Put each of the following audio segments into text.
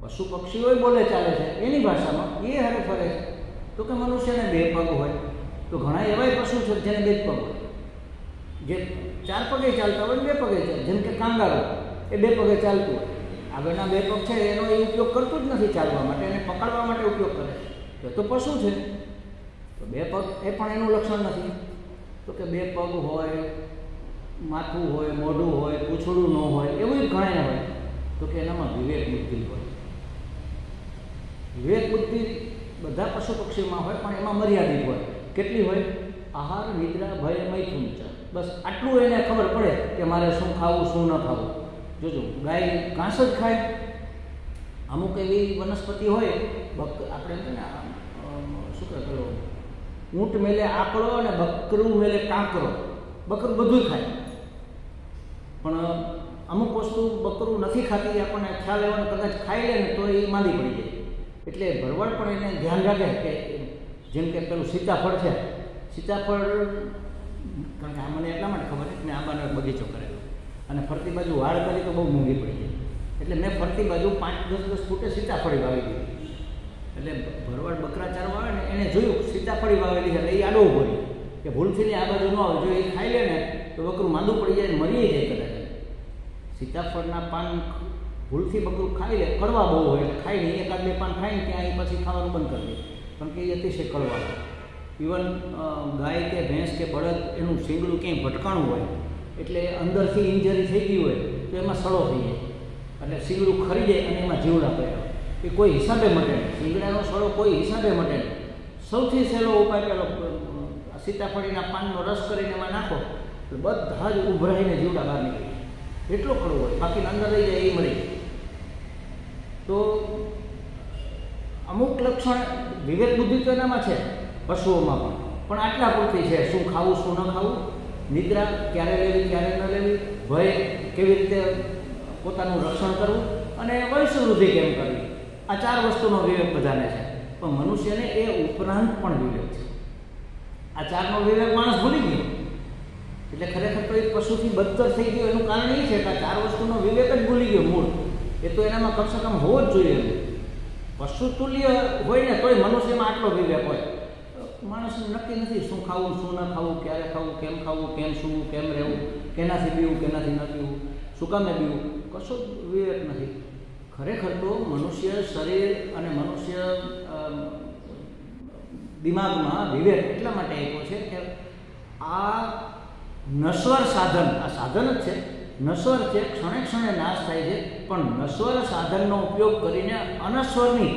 પશુ પક્ષીઓ બોલે ચાલે છે એની ભાષામાં એ હરે ફરે છે. તો કે મનુષ્યને બે પગ હોય તો ઘણા એવાય પશુ છે જેને બે પગ હોય, જે ચાર પગે ચાલતા હોય બે પગે ચાલે, જેમ કે કાંગારો એ બે પગે ચાલતું હોય, આગળના બે પગ છે એનો એ ઉપયોગ કરતું જ નથી ચાલવા માટે, એને પકડવા માટે ઉપયોગ કરે છે. તો પશુ છે તો બે પગ એ પણ એનું લક્ષણ નથી. તો કે બે પગ હોય, માથું હોય, મોઢું હોય, પૂંછડું ન હોય, એવું ઘણા હોય. તો કે એનામાં વિવેક બુદ્ધિ હોય. વિવેક બુદ્ધિ બધા પશુ પક્ષીમાં હોય પણ એમાં મર્યાદિત હોય. કેટલી હોય? આહાર, નિદ્રા, ભય, મૈથુન. બસ આટલું એને ખબર પડે કે મારે શું ખાવું શું ન ખાવું. જોજો ગાય ઘાસ જ ખાય. અમુક એવી વનસ્પતિ હોય, આપણે એમ ને શું કહે પેલો ઊંટ મેલે આકડો અને બકરું મેલે કાંકરો. બકરું બધું ખાય પણ અમુક વસ્તુ બકરું નથી ખાતી, આપણને ખ્યાલ એવાનો કદાચ ખાઈ લે ને તો એ માંદી પડી જાય. એટલે ભરવાડ પણ એને ધ્યાન રાખે કે જેમ કે પેલું સીતાફળ છે, સીતાફળ કારણ કે આ મને એટલા માટે ખબર છે કે મેં આંબાનો એક બગીચો કરેલો. અને ફરતી બાજુ વાળ કરી તો બહુ મોંઘી પડી જાય. એટલે મેં ફરતી બાજુ 5-10 ફૂટે સીતાફળી વાવી દીધી. એટલે ભરવાડ બકરા ચારવા આવે ને એને જોયું સીતાફળી વાવેલી છે, એટલે એ આડો ઉભો રહ્યો કે ભૂલથી ને આ બાજુ ન આવે. જો એ ખાઈ લે ને તો બકરું માંદું પડી જાય ને મરી જાય કદાચ. સીતાફળના પાન ભૂલથી બકરું ખાઈ લે, કડવા બહુ હોય એટલે ખાઈ નહીં, 1-2 પાન ખાઈને ત્યાં એ પછી ખાવાનું બંધ કરી દે, કારણ કે એ અતિશય કડવા હોય. ઇવન ગાય કે ભેંસ કે બળદ એનું શીંગડું ક્યાંય ભટકાણું હોય એટલે અંદરથી ઇન્જરી થઈ ગઈ હોય તો એમાં સડો થઈ જાય, એટલે શીંગડું ખરી જાય અને એમાં જીવડા પડ્યા એ કોઈ હિસાબે મટે નહીં. શીંગડાનો સડો કોઈ હિસાબે મટે નહીં. સૌથી સહેલો ઉપાય પેલો સીતાફળીના પાનનો રસ કરીને એમાં નાખો તો બધા જ ઉભરાઈને જીવડા બહાર નીકળી જાય. એટલો કડવો હોય, બાકી અંદર રહી જાય એ મરી. તો અમુક લક્ષણ વિવેક બુદ્ધિ તો એનામાં છે, પશુઓમાં પણ આટલા પૂરતી છે. શું ખાવું શું ન ખાવું, નિદ્રા ક્યારે લેવી ક્યારે ન લેવી, ભય કેવી રીતે પોતાનું રક્ષણ કરવું અને વંશવૃદ્ધિ કેમ કરવી, આ 4 વસ્તુનો વિવેક બધાને છે. પણ મનુષ્યને એ ઉપરાંત પણ વિવેક છે. આ 4નો વિવેક માણસ ભૂલી ગયો એટલે ખરેખર તો એ પશુથી બદતર થઈ ગયો. એનું કારણ એ છે કે આ 4 વસ્તુનો વિવેક જ ભૂલી ગયો મૂળ. એ તો એનામાં કમસે કમ હોવો જ જોઈએ. પશુ તુલ્ય હોય ને તોય મનુષ્યમાં આટલો વિવેક હોય. માણસને નક્કી નથી શું ખાવું શું ન ખાવું, ક્યારે ખાવું, કેમ સૂવું, કેમ રહેવું, કેનાથી પીવું કેનાથી ન પીવું, શું કામે પીવું, કશો વિવેક નથી. ખરેખર તો મનુષ્ય શરીર અને મનુષ્ય દિમાગમાં વિવેક એટલા માટે આપ્યો છે કે આ નશ્વર સાધન, આ સાધન જ છે, નશ્વર છે, ક્ષણે ક્ષણે નાશ થાય છે, પણ નશ્વર સાધનનો ઉપયોગ કરીને અનશ્વરની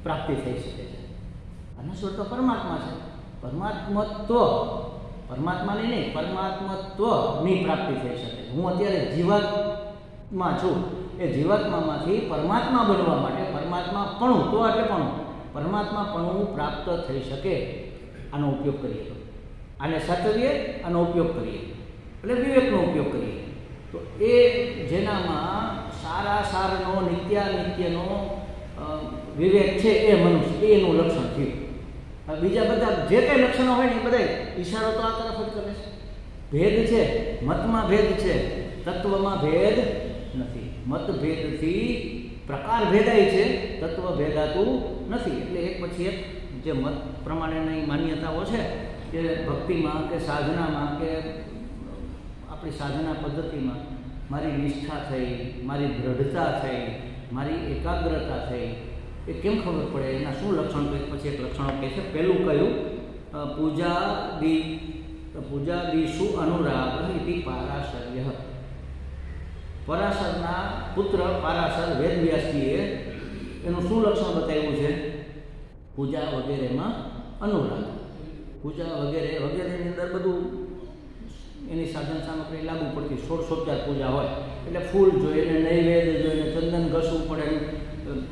પ્રાપ્તિ થઈ શકે છે. અનશ્વર તો પરમાત્મા છે. પરમાત્માની નહીં, પરમાત્મત્વની પ્રાપ્તિ થઈ શકે. હું અત્યારે જીવાત્મા છું, એ જીવાત્મામાંથી પરમાત્મા બનવા માટે પરમાત્માપણું તો એટલે પણ પરમાત્માપણું પ્રાપ્ત થઈ શકે. આનો ઉપયોગ કરીએ તો, આને સાચવીએ, આનો ઉપયોગ કરીએ એટલે વિવેકનો ઉપયોગ કરીએ તો એ જેનામાં સારા સારનો નિત્યાનિત્યનો વિવેક છે એ મનુષ્ય, એનું લક્ષણ થયું. બીજા બધા જે કંઈ લક્ષણો હોય ને એ બધા ઈશારો તો આ તરફ જ કરે છે. ભેદ છે, મતમાં ભેદ છે, તત્વમાં ભેદ નથી. મતભેદથી પ્રકાર ભેદાય છે, તત્વ ભેદાતું નથી. એટલે એક પછી એક જે મત પ્રમાણેની માન્યતાઓ છે કે ભક્તિમાં કે સાધનામાં કે આપણી સાધના પદ્ધતિમાં મારી નિષ્ઠા થઈ, મારી દ્રઢતા થઈ, મારી એકાગ્રતા થઈ, એ કેમ ખબર પડે? એના શું લક્ષણ? તો એક પછી એક લક્ષણો કહે છે. પહેલું કયું? પૂજાદિષુ અનુરાગ ઇતિ પારાશર્ય. પરાશરના પુત્ર પારાશર વેદવ્યાસજીએ એનું શું લક્ષણ બતાવ્યું છે? પૂજા વગેરેમાં અનુરાગ. પૂજા વગેરેની અંદર બધું એની સાધન સામગ્રી લાગુ પડતી. 16 પૂજા હોય એટલે ફૂલ જોઈને, નૈવેદ્ય જોઈને, ચંદન ઘસવું પડે,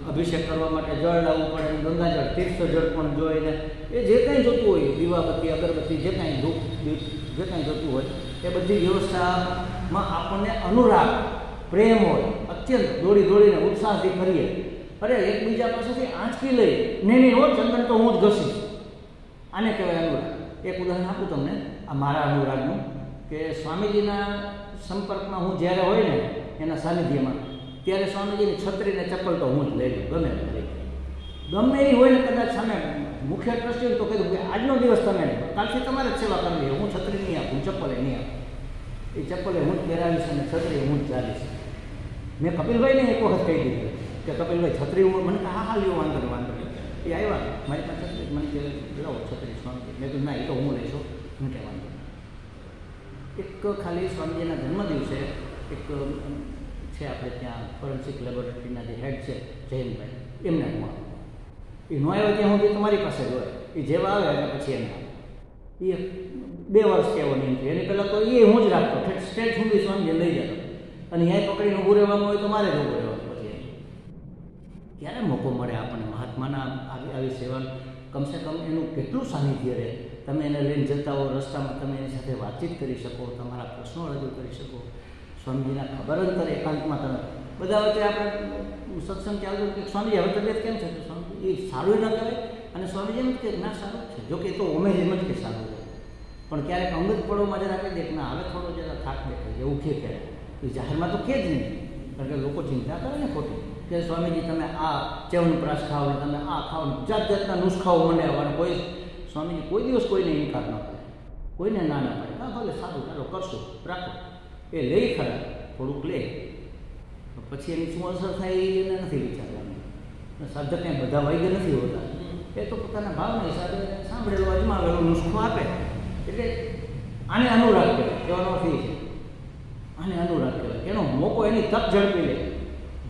અભિષેક કરવા માટે જળ લાવવું પડે, ગંગાજળ તીર્થજળ પણ જોઈને એ જે કંઈ જોતું હોય, દીવાબત્તી અગરબત્તી જે કાંઈ ધૂપ જે કાંઈ જોતું હોય એ બધી વ્યવસ્થામાં આપણને અનુરાગ પ્રેમ હોય, અત્યંત દોડીને ઉત્સાહથી કરીએ. અરે એકબીજા પાસેથી આંચકી લઈ નહીં હો ચંદન તો હું જ ઘસીશ, આને કહેવાય અનુરાગ. એક ઉદાહરણ આપું તમને આ મારા અનુરાગનું, કે સ્વામીજીના સંપર્કમાં હું જ્યારે હોય ને એના સાનિધ્યમાં, ત્યારે સ્વામીજીની છત્રીને ચપ્પલ તો હું જ લઈ લઉં, ગમે એ હોય ને. કદાચ સામે મુખ્ય ટ્રસ્ટી તો કીધું કે આજનો દિવસ તમે નહીં, કાલથી તમારે જ સેવા કરી લઈએ, હું છત્રી નહીં આપું, ચપ્પલે નહીં આપું. એ ચપ્પલે હું જ પહેરાવીશ અને છત્રી હું જ ચાલીશ. મેં કપિલભાઈને એક વખત કહી દીધું કે કપિલભાઈ છત્રી હું, મને હા લ્યો, વાંધો નહીં. એ આવ્યા મારી પાસે છત્રી, મને કે લાવો છત્રી સ્વામી. મેં કીધું ના, એ તો હું લઈશું. હું કે વાંધો નહીં. એક ખાલી સ્વામીજીના જન્મદિવસે એક છે આપણે ત્યાં ફોરેન્સિક લેબોરેટરીના જે હેડ છે જયંતભાઈ, એમને હું એ ન આવ્યો ત્યાં સુધી તમારી પાસે જ હોય. એ જેવા આવે એટલે પછી એમને એ 2 વર્ષ એવો નહીં થયો. એની પહેલાં તો એ હું જ રાખતો, સ્ટેજ સુધી સ્વામીજી લઈ જતો, અને અહીંયા પકડીને ઊભું રહેવાનું હોય તો મારે જ ઊભું રહેવાનું. પછી ક્યારે મોકો મળે આપણને મહાત્માના આવી સેવાનું? કમસે કમ એનું કેટલું સાનિધ્ય રહે. તમે એને લઈને જતા હો રસ્તામાં, તમે એની સાથે વાતચીત કરી શકો, તમારા પ્રશ્નો રજૂ કરી શકો. સ્વામીજીના ખબર અંતર એકાંતમાં તમે બધા વચ્ચે આપણે સત્સંગ ચાલુ કે સ્વામીજી હવે તબિયત કેમ છે? સ્વામી એ સારું ન કહેવાય. અને સ્વામીજી એમ કે ના સારું છે, જોકે એ તો ઓમે એમ જ કે સારું છે, પણ ક્યારેક અંગત પડોમાં જરા કહી દે કે ના હવે થોડો જરા થાક દેખાય, એવું કે ક્યારે એ જાહેરમાં તો કે જ નહીં, કારણ કે લોકો ચિંતા કરે ને ખોટી કે સ્વામીજી તમે આ ચ્યવનપ્રાશ ખાઓ ને તમે આ ખાઓ, જાત જાતના નુસ્ખાઓ મને આવવાના. કોઈ સ્વામીજી કોઈ દિવસ કોઈને ઇનકાર ન કરે, કોઈને ના ના પાડે. હા ભલે સારું ચાલો કરશું રાખો. એ લઈ ખરા થોડુંક લે, પછી એની શું અસર થાય એને નથી વિચારવાનું. સાધક ક્યાંય બધા વૈદ્ય નથી હોતા, એ તો પોતાના ભાવના હિસાબે સાંભળેલો અજમાવેલો નુસ્ખો આપે. એટલે આને અનુરાગ કહેવાય, કહેવાનો અર્થ એ છે આને અનુરાગ કહેવાય. એનો મોકો એની તક ઝડપી લે.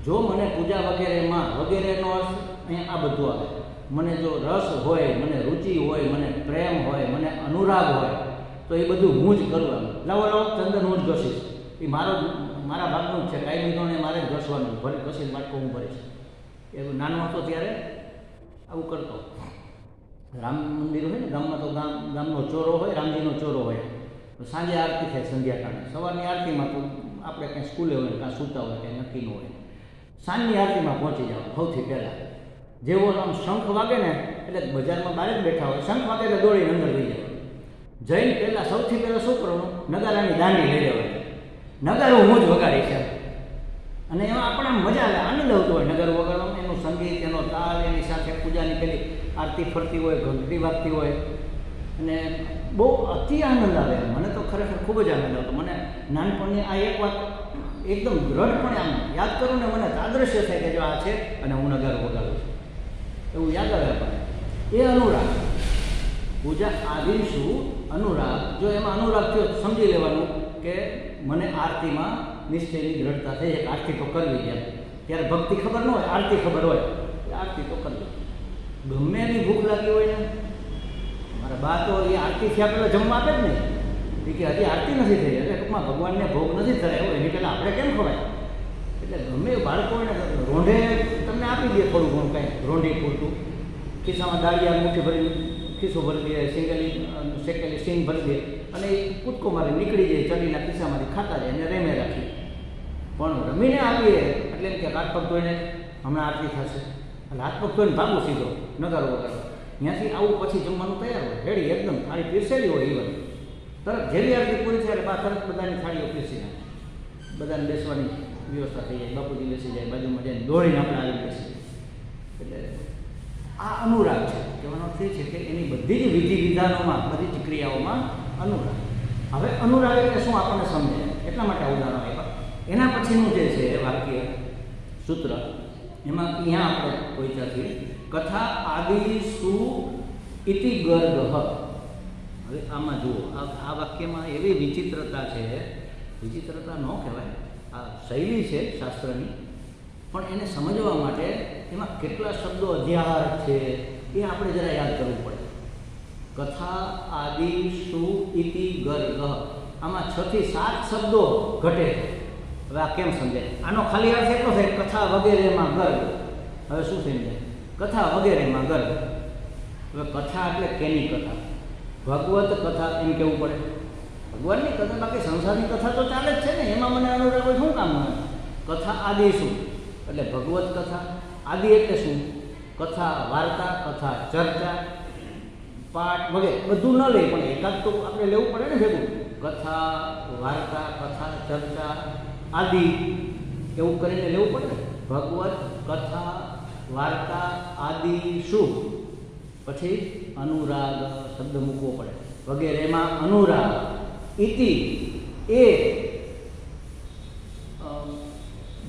જો મને પૂજા વગેરેમાં વગેરેનો અર્થ અહીંયા આ બધું આવે. મને જો રસ હોય, મને રુચિ હોય, મને પ્રેમ હોય, મને અનુરાગ હોય, તો એ બધું હું જ કરું. લાવો લાવો ચંદન હું જ ઘસીશ, એ મારા ભાગનું જ છે, કાંઈ બીજોને મારે જ ઘસવાનું, ભલે ઘસીને વાટકો હું ભરીશ. એવું નાનો હતો ત્યારે આવું કરતો. રામ મંદિર હોય ને ગામમાં, તો ગામનો ચોરો હોય, રામજીનો ચોરો હોય, તો સાંજે આરતી થાય સંધ્યાકાળે. સવારની આરતીમાં તો આપણે કંઈ સ્કૂલે હોય, કાં સૂતા હોય, કંઈ નક્કી ન હોય. સાંજની આરતીમાં પહોંચી જાવ સૌથી પહેલાં. જેવો આમ શંખ વાગે ને એટલે બજારમાં બહાર જ બેઠા હોય, શંખ વાગે એટલે દોડીને અંદર લઈ જાય. જઈને પહેલાં સૌથી પહેલાં શું કરવાનું, નગારાની દાંડી લઈ લેવાની. નગારું હું જ વગાડી છે, અને એમાં આપણને મજા આવે, આનંદ આવતો હોય નગર વગાડવામાં. એનું સંગીત, એનો તાલ, એની સાથે પૂજાની પેલી આરતી ફરતી હોય, ઘંટડી વાગતી હોય, અને બહુ અતિ આનંદ આવે. મને તો ખરેખર ખૂબ જ આનંદ આવતો. મને નાનપણની આ એક વાત એકદમ દ્રઢપણે આમ યાદ કરું ને, મને તાદૃશ્ય થાય કે જો આ છે અને હું નગારો વગાડું છું, એવું યાદ આવે આપણને. એ અનુરાગ, પૂજા આદિશું અનુરાગ. જો એમાં અનુરાગ થયો સમજી લેવાનું કે મને આરતીમાં નિશ્ચયની દ્રઢતા થઈ, એક આરતી તો કરવી છે. ત્યારે ભક્તિ ખબર ન હોય, આરતી ખબર હોય, આરતી તો કરવી. ગમે એની ભૂખ લાગી હોય ને, મારા બા તો એ આરતી થયા પહેલાં જમવા આપે જ નહીં. એ કે હજી આરતી નથી થઈ, એટલે ટૂંકમાં ભગવાનને ભોગ નથી ધરાયો, એની પહેલાં આપણે કેમ ખવાય. એટલે ગમે બાળકોને રોંઢે તમને આપી દે થોડું ઘણું કાંઈ, રોંઢી પૂરતું. ખિસ્સામાં દાળિયા મુઠ્ઠી ભરી ખિસ્સો ભરી દે, શેકેલી સિંગ ભરી દે, અને એ કૂદકો મારે નીકળી જાય, ચડીના ખિસ્સામાંથી ખાતા જાય અને રેમે રાખી. પણ રમીને આપીએ એટલે એમ કે હાથ પગ ધોઈને હમણાં આરતી થશે, એટલે હાથ પગ ધોઈને ભાગવું સીધો નગારો વગાડો. ત્યાંથી આવું પછી જમવાનું તૈયાર હોય, રેડી એકદમ થાળી પીરસેલી હોય. ઇવન તરત જેવી આરતી પૂરી થાય બા તરત બધાની થાળીઓ પીરસી નાખે, બધાને બેસવાની વ્યવસ્થા થઈ જાય, બાપુજી બેસી જાય, બાજુમાં જઈને દોડીને આપણે આવી બેસી. એટલે આ અનુરાગ છે. કહેવાનો અર્થ એ છે કે એની બધી જ વિધિ વિધાનોમાં, બધી જ ક્રિયાઓમાં અનુરાગ. હવે અનુરાગ એટલે શું આપણને સમજે, એટલા માટે ઉદાહરણ આપ્યા. એના પછીનું જે છે વાક્ય સૂત્ર, એમાં અહીંયા આપણે કોઈ ચાથી કથા આદિસુ ઇતિ ગર્ગ. હવે આમાં જુઓ, આ વાક્યમાં એવી વિચિત્રતા છે, વિચિત્રતા ન કહેવાય, આ શૈલી છે શાસ્ત્રની, પણ એને સમજવા માટે એમાં કેટલા શબ્દો અધ્યાહાર છે એ આપણે જરા યાદ કરવું પડે. કથા આદિસુ ઇતિ ગર્ગ, આમાં 6 થી 7 શબ્દો ઘટે. હવે આ કેમ સમજાય? આનો ખાલી અર્થ એટલો થાય કથા વગેરેમાં ગર્ગ. હવે શું થઈ જાય? કથા વગેરેમાં ગર્ગ. હવે કથા એટલે કેની કથા? ભગવત કથા એમ કહેવું પડે. ભગવાનની કથા, બાકી સંસારની કથા તો ચાલે જ છે ને, એમાં મને અનુરાગ હોય શું કામ મને? કથા આદિ શું એટલે ભગવત કથા. આદિ એટલે શું? કથા, વાર્તા, કથા, ચર્ચા, પાઠ વગેરે બધું ન લઈ, પણ એકાદ તો આપણે લેવું પડે ને ભેગું. કથા, વાર્તા, કથા, ચર્ચા, આદિ એવું કરીને લેવું પડે ને. ભગવત કથા, વાર્તા, આદિ શું, પછી અનુરાગ શબ્દ મૂકવો પડે, વગેરેમાં અનુરાગ. ઇતિ એ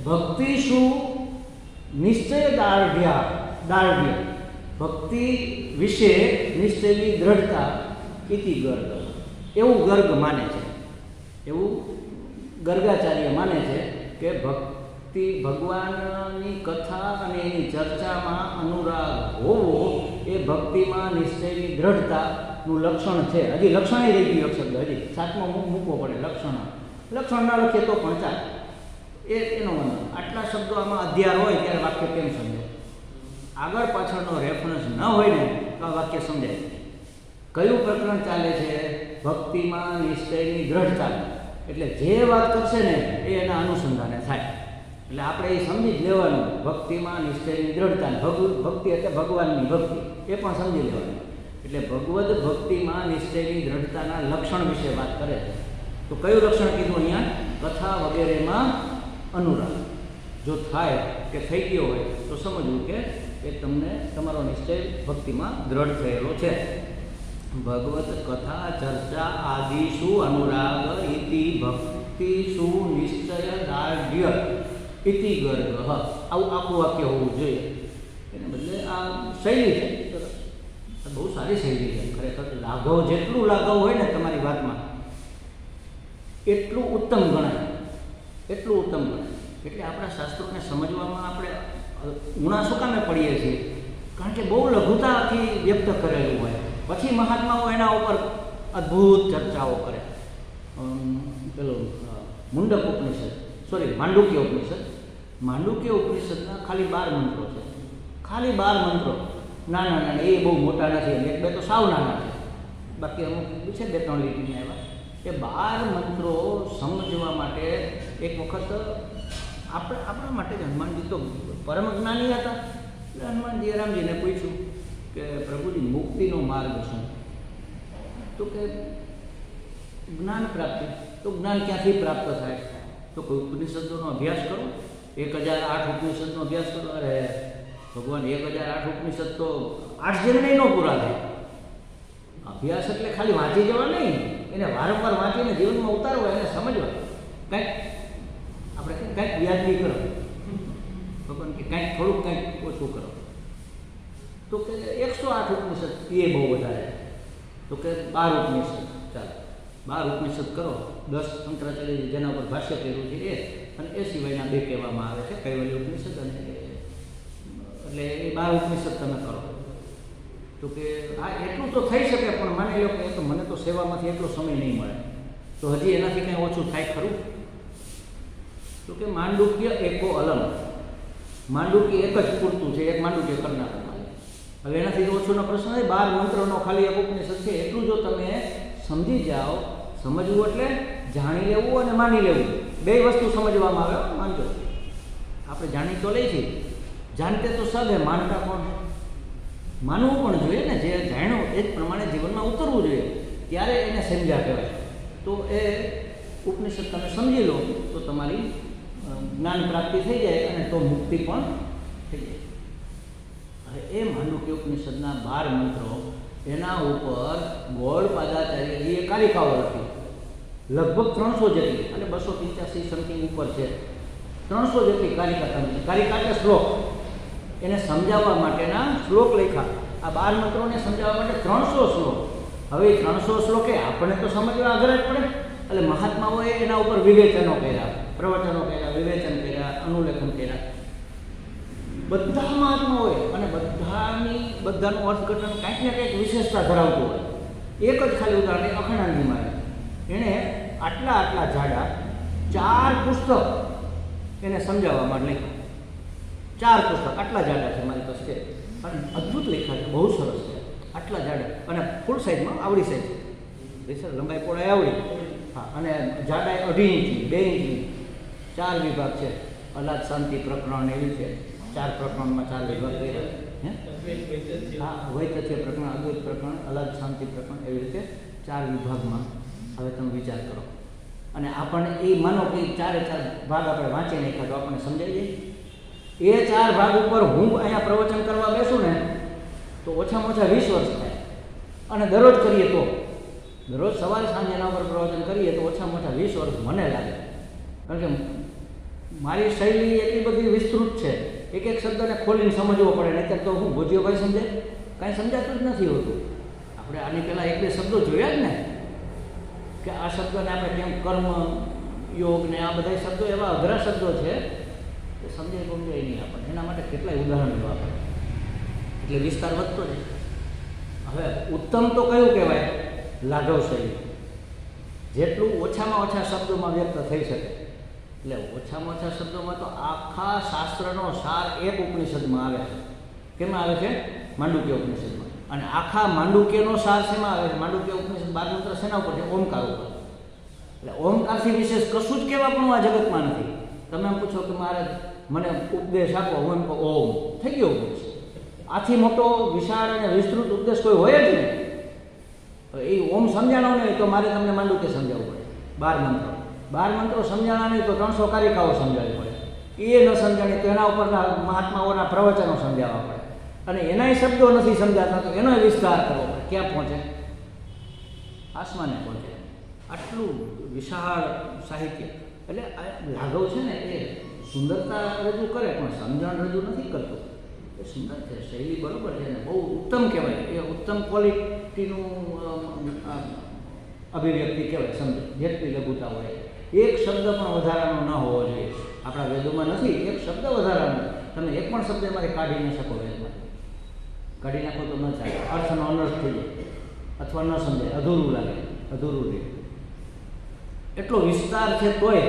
ભક્તિ શું નિશ્ચય દાર્ઢ્ય, ભક્તિ વિશે નિશ્ચયની દ્રઢતા. ઇતિ ગર્ગ, એવું ગર્ગ માને છે, એવું ગર્ગાચાર્ય માને છે કે ભક્તિ, ભગવાનની કથા અને એની ચર્ચામાં અનુરાગ હોવો એ ભક્તિમાં નિશ્ચયની દ્રઢતાનું લક્ષણ છે. હજી લક્ષણ રહી ગયું શબ્દ, હજી 7મો મૂકવો પડે. લક્ષણ ના લખીએ તો પણ ચાલે, એનો વાંધો. આટલા શબ્દો આમાં અધ્યાર હોય ત્યારે વાક્ય કેમ સમજાય? આગળ પાછળનો રેફરન્સ ન હોય ને તો આ વાક્ય સમજાય. કયું પ્રકરણ ચાલે છે? ભક્તિમાં નિશ્ચયની દ્રઢતા. એટલે જે વાત કરશે ને એ એના અનુસંધાને થાય. એટલે આપણે એ સમજી જ લેવાનું, ભક્તિમાં નિશ્ચયની દ્રઢતા. ભક્તિ એટલે ભગવાનની ભક્તિ, એ પણ સમજી લેવાનું. એટલે ભગવદ ભક્તિમાં નિશ્ચયની દ્રઢતાના લક્ષણ વિશે વાત કરે છે. તો કયું લક્ષણ કીધું અહીંયા? કથા વગેરેમાં અનુરાગ જો થાય કે થઈ ગયો હોય તો સમજવું કે એ તમને તમારો નિશ્ચય ભક્તિમાં દ્રઢ થયેલો છે. ભગવત કથા ચર્ચા આદિષુ અનુરાગ ઇતિ ભક્તિષુ નિશ્ચય દાઢ્ય ઇતિ ગર્ગ. આવું આખું વાક્ય હોવું જોઈએ. એને બદલે આ શૈલી છે, બહુ સારી શૈલી છે ખરેખર. લાઘવ જેટલું લાઘવ હોય ને તમારી વાતમાં એટલું ઉત્તમ ગણાય, એટલું ઉત્તમ ગણાય. એટલે આપણા શાસ્ત્રોને સમજવામાં આપણે ઉણા શું કામે પડીએ છીએ? કારણ કે બહુ લઘુતાથી વ્યક્ત કરેલું હોય. પછી મહાત્માઓ એના ઉપર અદ્ભુત ચર્ચાઓ કરે. પેલું મુંડક ઉપનિષદ, માંડુક્ય ઉપનિષદ. માંડુક્ય ઉપનિષદના ખાલી 12 મંત્રો છે. ખાલી 12 મંત્રો, નાના નાના, એ બહુ મોટા નથી. એક બે તો સાવ નાના છે, બાકી અમુક છે 2-3 લીટીને એવા. એ 12 મંત્રો સમજવા માટે એક વખત આપણા માટે જ હનુમાનજી તો પરમ જ્ઞાની હતા. એટલે હનુમાનજીએ રામજીને પૂછ્યું કે પ્રભુજી, મુક્તિનો માર્ગ શું? તો કે જ્ઞાન પ્રાપ્તિ. તો જ્ઞાન ક્યાંથી પ્રાપ્ત થાય? તો કોઈ ઉપનિષદોનો અભ્યાસ કરો, 1008 ઉપનિષદનો અભ્યાસ કરો. અરે ભગવાન, 1008 ઉપનિષદ તો 8 જન્મે ન પૂરા થાય. અભ્યાસ એટલે ખાલી વાંચી જવા નહીં, એને વારંવાર વાંચીને જીવનમાં ઉતારવા, એને સમજવા. કંઈક આપણે કંઈક વ્યાજબી કરો, ભગવાન કે કંઈક થોડુંક કંઈક ઓછું કરો. તો કે 108 ઉપનિષદ એ બહુ વધારે. તો કે 12 ઉપનિષદ, ચાલો 12 ઉપનિષદ કરો. 10 શંકરાચાર્ય જેના ઉપર ભાષ્ય કર્યું છે એ, અને એ સિવાયના 2 કહેવામાં આવે છે, કૈવલ્ય ઉપનિષદ અને એટલે એ 12 ઉપનિષદ તમે કરો. તો કે હા, એટલું તો થઈ શકે, પણ માની લો કે મને તો સેવામાંથી એટલો સમય નહીં મળે, તો હજી એનાથી કંઈ ઓછું થાય ખરું? તો કે માંડુક્ય એકો અલમ. માંડુક્ય એક જ પૂરતું છે, એક માંડુક્ય કરનાર. હવે એનાથી ઓછોનો પ્રશ્ન નથી. 12 મંત્રોનો ખાલી એક ઉપનિષદ છે. એટલું જો તમે સમજી જાઓ, સમજવું એટલે જાણી લેવું અને માની લેવું, 2 વસ્તુ સમજવામાં આવે. માનજો, આપણે જાણી તો લઈએ છીએ, જાણતે તો સબ હે, માનતા કોણ છે? માનવું પણ જોઈએ ને. જે જાણ્યું એ જ પ્રમાણે જીવનમાં ઉતરવું જોઈએ, ત્યારે એને સમજ્યા કહેવાય. તો એ ઉપનિષદ તમે સમજી લો તો તમારી જ્ઞાન પ્રાપ્તિ થઈ જાય, અને તો મુક્તિ પણ થઈ જાય. હવે એ માંડુક્ય ઉપનિષદના 12 મંત્રો, એના ઉપર ગૌડપાદાચાર્યજીએ કારિકાઓ લખી, લગભગ 300 જેટલી, અને 285 સમથિંગ ઉપર છે. 300 જેટલી કારિકા. કારિકા એટલે શ્લોક, એને સમજાવવા માટેના શ્લોક લખ્યા. આ 12 મંત્રોને સમજાવવા માટે 300 શ્લોક. હવે એ 300 શ્લોકે આપણને તો સમજવા અઘરા જ પડે. એટલે મહાત્માઓએ એના ઉપર વિવેચનો કર્યા, પ્રવચનો કર્યા, વિવેચન કર્યા, અનુલેખન કર્યા, બધા મહાત્માઓએ. અને બધાનું અર્થઘટન કાંઈક ને કંઈક વિશેષતા ધરાવતું હોય. એક જ ખાલી ઉદાહરણ, અખંડાનંદજી મહારાજ, એણે આટલા જાડા 4 પુસ્તક એને સમજાવવા માટે લખ્યા. 4 પુસ્તક આટલા જાડા છે, મારી પાસે છે, અને અદ્ભુત લેખા છે, બહુ સરસ છે. આટલા જાડા, અને ફૂલ સાઇઝમાં આવડી સાઈઝ, લંબાઈ પહોળાઈ આવડી. હા, અને જાડાઈ 2.5 ઇંચની, 2 ઇંચની. 4 વિભાગ છે. અલાદ શાંતિ પ્રકરણ એવી છે. 4 પ્રકરણમાં 4 વિભાગ કર્યા. હા, વૈતથ્ય પ્રકરણ, અદ્વૈત પ્રકરણ, અલાદ શાંતિ પ્રકરણ, એવી રીતે 4 વિભાગમાં. હવે તમે વિચાર કરો. અને આપણને એ માનો કે 4 ભાગ આપણે વાંચી નાખ્યા તો આપણને સમજાઈ જાય. એ 4 ભાગ ઉપર હું અહીંયા પ્રવચન કરવા બેસું ને તો ઓછામાં ઓછા 20 વર્ષ થાય. અને દરરોજ કરીએ તો, દરરોજ સવારે સાંજે એના ઉપર પ્રવચન કરીએ તો ઓછામાં ઓછા 20 વર્ષ મને લાગે. કારણ કે મારી શૈલી એટલી બધી વિસ્તૃત છે, એક શબ્દને ખોલીને સમજવો પડે. નહીં તો હું ભોજ્યોભાઈ સમજાય, કાંઈ સમજાતું જ નથી હોતું. આપણે આની પહેલાં 1-2 શબ્દો જોયા જ ને, કે આ શબ્દોને આપણે કેમ કર્મ, યોગ ને આ બધા શબ્દો એવા અઘરા શબ્દો છે કે સમજાય નહીં આપણને. એના માટે કેટલાય ઉદાહરણો આપણે, એટલે વિસ્તાર વધતો જાય. હવે ઉત્તમ તો કયું કહેવાય? લાઘવ શૈલી. જેટલું ઓછામાં ઓછા શબ્દોમાં વ્યક્ત થઈ શકે. એટલે ઓછામાં ઓછા શબ્દોમાં તો આખા શાસ્ત્રનો સાર એક ઉપનિષદમાં આવે છે. કેમાં આવે છે? માંડુક્ય ઉપનિષદમાં. અને આખા માંડુક્યનો સાર શેમાં આવે છે? માંડુક્ય ઉપનિષદ 12 મંત્ર શેના ઉપર છે? ઓમકાર ઉપર. એટલે ઓમકારથી વિશેષ કશું જ કહેવા પણ આ જગતમાં નથી. તમે એમ પૂછો કે મારે મને ઉપદેશ આપો, હું એમ કહું ઓમ, થઈ ગયો ઉપદેશ. આથી મોટો વિશાળ અને વિસ્તૃત ઉપદેશ કોઈ હોય જ નહીં. એ ઓમ સમજાણો નહીં તો મારે તમને માંડુક્ય સમજાવવું પડે. 12 મંત્ર. 12 મંત્રો સમજાણા નહીં તો 300 કારિકાઓ સમજાવવી પડે. એ ન સમજાણી તો એના ઉપરના મહાત્માઓના પ્રવચનો સમજાવવા પડે, અને એનાય શબ્દો નથી સમજાતા તો એનો વિસ્તાર કરવો પડે. ક્યાં પહોંચે? આસમાને પહોંચે. આટલું વિશાળ સાહિત્ય. એટલે લાઘવ છે ને એ સુંદરતા રજૂ કરે પણ સમજણ રજૂ નથી કરતો. એ સુંદર છે, શૈલી બરાબર છે ને બહુ ઉત્તમ કહેવાય. એ ઉત્તમ ક્વોલિટીનું અભિવ્યક્તિ કહેવાય. સમજો જેટલી લઘુતા હોય, એક શબ્દ પણ વધારાનો ન હોવો જોઈએ. આપણા વેદોમાં નથી એક શબ્દ વધારાનો. તમે એક પણ શબ્દ એમાંથી કાઢી ન શકો. વેદમાંથી કાઢી નાખો તો ન ચાલે, અર્થનો અનર્થ થઈ જાય અથવા ન સમજાય, અધૂરું લાગે, અધૂરું રહે. એટલો વિસ્તાર છે તોય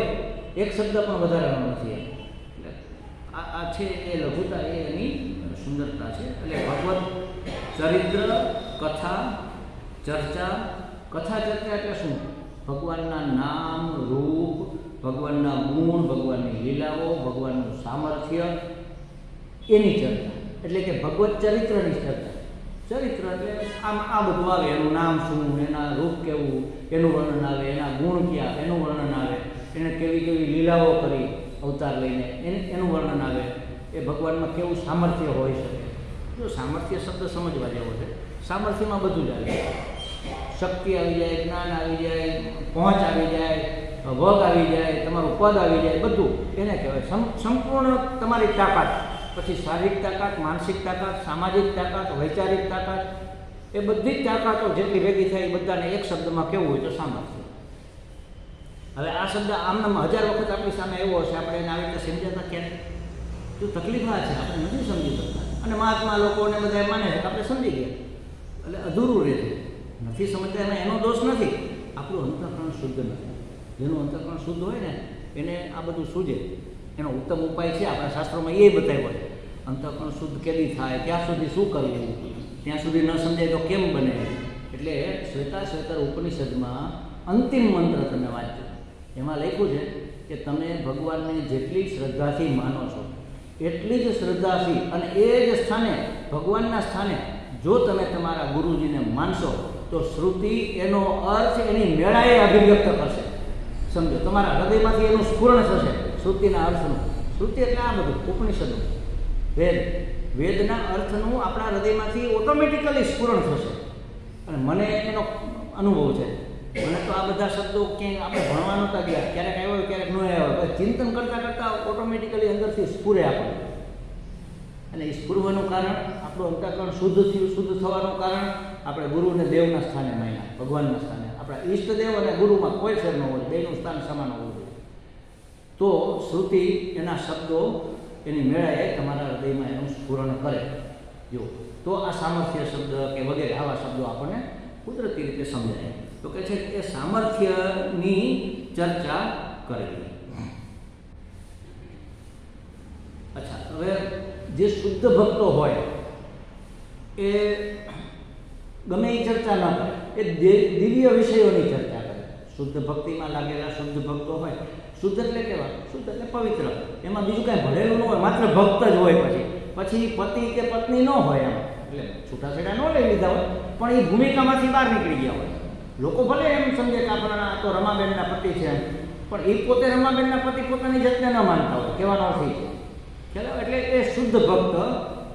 એક શબ્દ પણ વધારાનો નથી. એટલે આ છે એ લઘુતા, એ એની સુંદરતા છે. એટલે ભગવત ચરિત્ર, કથા, ચર્ચા. કથા ચર્ચા એટલે શું? ભગવાનના નામ, રૂપ, ભગવાનના ગુણ, ભગવાનની લીલાઓ, ભગવાનનું સામર્થ્ય, એની ચર્ચા. એટલે કે ભગવત ચરિત્રની ચર્ચા. ચરિત્ર એટલે આ બધું આવે. એનું નામ શું, એના રૂપ કેવું, એનું વર્ણન આવે, એના ગુણ ક્યાં, એનું વર્ણન આવે, એને કેવી કેવી લીલાઓ કરી અવતાર લઈને એનું વર્ણન આવે. એ ભગવાનમાં કેવું સામર્થ્ય હોઈ શકે. જો સામર્થ્ય શબ્દ સમજવા જેવો છે. સામર્થ્યમાં બધું જ આવે. શક્તિ આવી જાય, જ્ઞાન આવી જાય, પહોંચ આવી જાય, વગ આવી જાય, તમારું પદ આવી જાય, બધું એને કહેવાય સંપૂર્ણ તમારી તાકાત. પછી શારીરિક તાકાત, માનસિક તાકાત, સામાજિક તાકાત, વૈચારિક તાકાત, એ બધી જ તાકાતો જેટલી ભેગી થાય એ બધાને એક શબ્દમાં કેવું હોય તો સામર્થ્ય. હવે આ શબ્દ આમનામ 1000 વખત આપણી સામે આવ્યો હશે, આપણે એને આવી રીતે સમજાતા ક્યારે? તો તકલીફ આ છે, આપણે નથી સમજી શકતા. અને મહાત્મા લોકોને બધા માને છે કે આપણે સમજી ગયા, એટલે અધૂરું રહે છે. નથી સમજતા એમાં એનો દોષ નથી, આપણું અંતઃકરણ શુદ્ધ નથી. જેનું અંતઃકરણ શુદ્ધ હોય ને એને આ બધું સૂજે. એનો ઉત્તમ ઉપાય છે, આપણા શાસ્ત્રોમાં એ બતાવ્યો છે. અંતઃકરણ શુદ્ધ કેદી થાય, ત્યાં સુધી શું કરવું, ત્યાં સુધી ન સમજાય તો કેમ બને. એટલે શ્વેતાશ્વેતર ઉપનિષદમાં અંતિમ મંત્ર તમે વાંચો, એમાં લખ્યું છે કે તમે ભગવાનને જેટલી શ્રદ્ધાથી માનો છો એટલી જ શ્રદ્ધાથી અને એ જ સ્થાને, ભગવાનના સ્થાને જો તમે તમારા ગુરુજીને માનશો તો શ્રુતિ એનો અર્થ એની મેળાએ અભિવ્યક્ત કરશે. સમજો, તમારા હૃદયમાંથી એનું સ્ફુરણ થશે શ્રુતિના અર્થનું. શ્રુતિ એટલે આ બધું ઉપનિષદો, વેદના અર્થનું આપણા હૃદયમાંથી ઓટોમેટિકલી સ્ફુરણ થશે. અને મને એનો અનુભવ છે. મને તો આ બધા શબ્દો ક્યાંય આપણે ભણવા નહોતા ગયા, ક્યારેક આવ્યો ક્યારેક ન આવ્યો, ચિંતન કરતાં કરતાં ઓટોમેટિકલી અંદરથી સ્ફુરે આપણે. અને એ સ્ફુરવાનું કારણ આપણું અંતઃકરણ શુદ્ધ થયું. શુદ્ધ થવાનું કારણ આપણે ગુરુને દેવના સ્થાને માન્યા, ભગવાનના સ્થાને. આપણા ઈષ્ટદેવ અને ગુરુમાં કોઈ ફેર ન હોય, બેનું સ્થાન સમાન હોવું જોઈએ. તો શ્રુતિ એના શબ્દો એની મેળાએ તમારા હૃદયમાં એનું સ્ફુરણ કરે. જો તો આ સામર્થ્ય શબ્દ કે વગેરે આવા શબ્દો આપણને કુદરતી રીતે સમજાય. તો કહે છે કે સામર્થ્યની ચર્ચા કરવી. અચ્છા, હવે જે શુદ્ધ ભક્તો હોય એ ગમે એ ચર્ચા ન કરે, એ દિવ્ય વિષયોની ચર્ચા કરે. શુદ્ધ ભક્તિમાં લાગેલા શુદ્ધ ભક્તો હોય. શુદ્ધ એટલે કેવા? શુદ્ધ એટલે પવિત્ર. એમાં બીજું કાંઈ ભરેલું ન હોય, માત્ર ભક્ત જ હોય. પછી પતિ કે પત્ની ન હોય, એમ એટલે છૂટાછેડા ન લઈ લીધા હોય, પણ એ ભૂમિકામાંથી બહાર નીકળી ગયા હોય. લોકો ભલે એમ સમજે કે આપણા તો રમાબેનના પતિ છે, પણ એ પોતે રમાબેનના પતિ પોતાની જાતને ન માનતા હોય. કહેવાનો અર્થ એ છે. ખ્યાલ? એટલે એ શુદ્ધ ભક્ત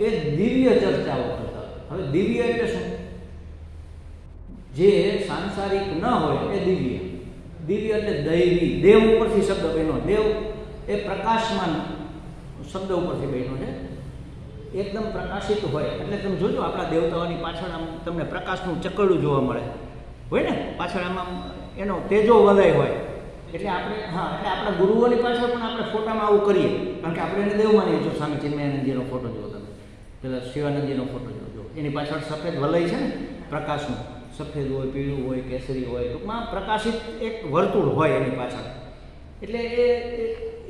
એ દિવ્ય ચર્ચાઓ કરતા. હવે દિવ્ય એટલે શું? જે સાંસારિક ન હોય એ દિવ્ય. દિવ્ય એટલે દૈવી. દેવ ઉપરથી શબ્દ બન્યો. દેવ એ પ્રકાશમાન શબ્દ ઉપરથી બન્યો છે. એકદમ પ્રકાશિત હોય. એટલે તમે જોજો આપણા દેવતાઓની પાછળ આમ તમને પ્રકાશનું ચકરડું જોવા મળે હોય ને, પાછળ આમાં એનો તેજો વલય હોય. એટલે આપણે એટલે આપણા ગુરુઓની પાછળ પણ આપણે ફોટામાં આવું કરીએ, કારણ કે આપણે એને દેવ માનીએ. જો સ્વામી ચિન્મયાનંદજીનો ફોટો જુઓ તમે, પેલા શિવાનંદજીનો ફોટો જુઓ, એની પાછળ સફેદ વલય છે ને પ્રકાશનું. સફેદ હોય, પીળું હોય, કેસરી હોય, ટૂંકમાં પ્રકાશિત એક વર્તુળ હોય એની પાછળ. એટલે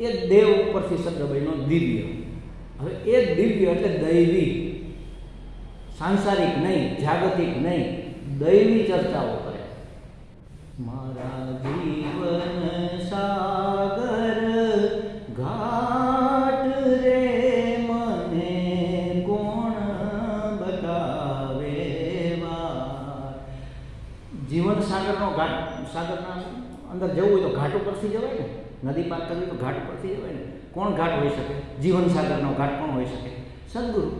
એ દેવ ઉપરથી શબ્દ બન્યો દિવ્ય. હવે એ દિવ્ય એટલે દૈવી, સાંસારિક નહીં, જાગતિક નહીં, દૈવી ચર્ચાઓ કરે. મારા જીવન સાગર ઘાટ રે મને કોણ બતાવે વાર. જીવન સાગરનો ઘાટ, સાગરના અંદર અંદર જવું હોય તો ઘાટ ઉપરથી જવાય ને, નદી પાર કરવી તો ઘાટ ઉપરથી જવાય ને. કોણ ઘાટ હોઈ શકે? જીવનસાગરનો ઘાટ કોણ હોઈ શકે? સદગુરુ.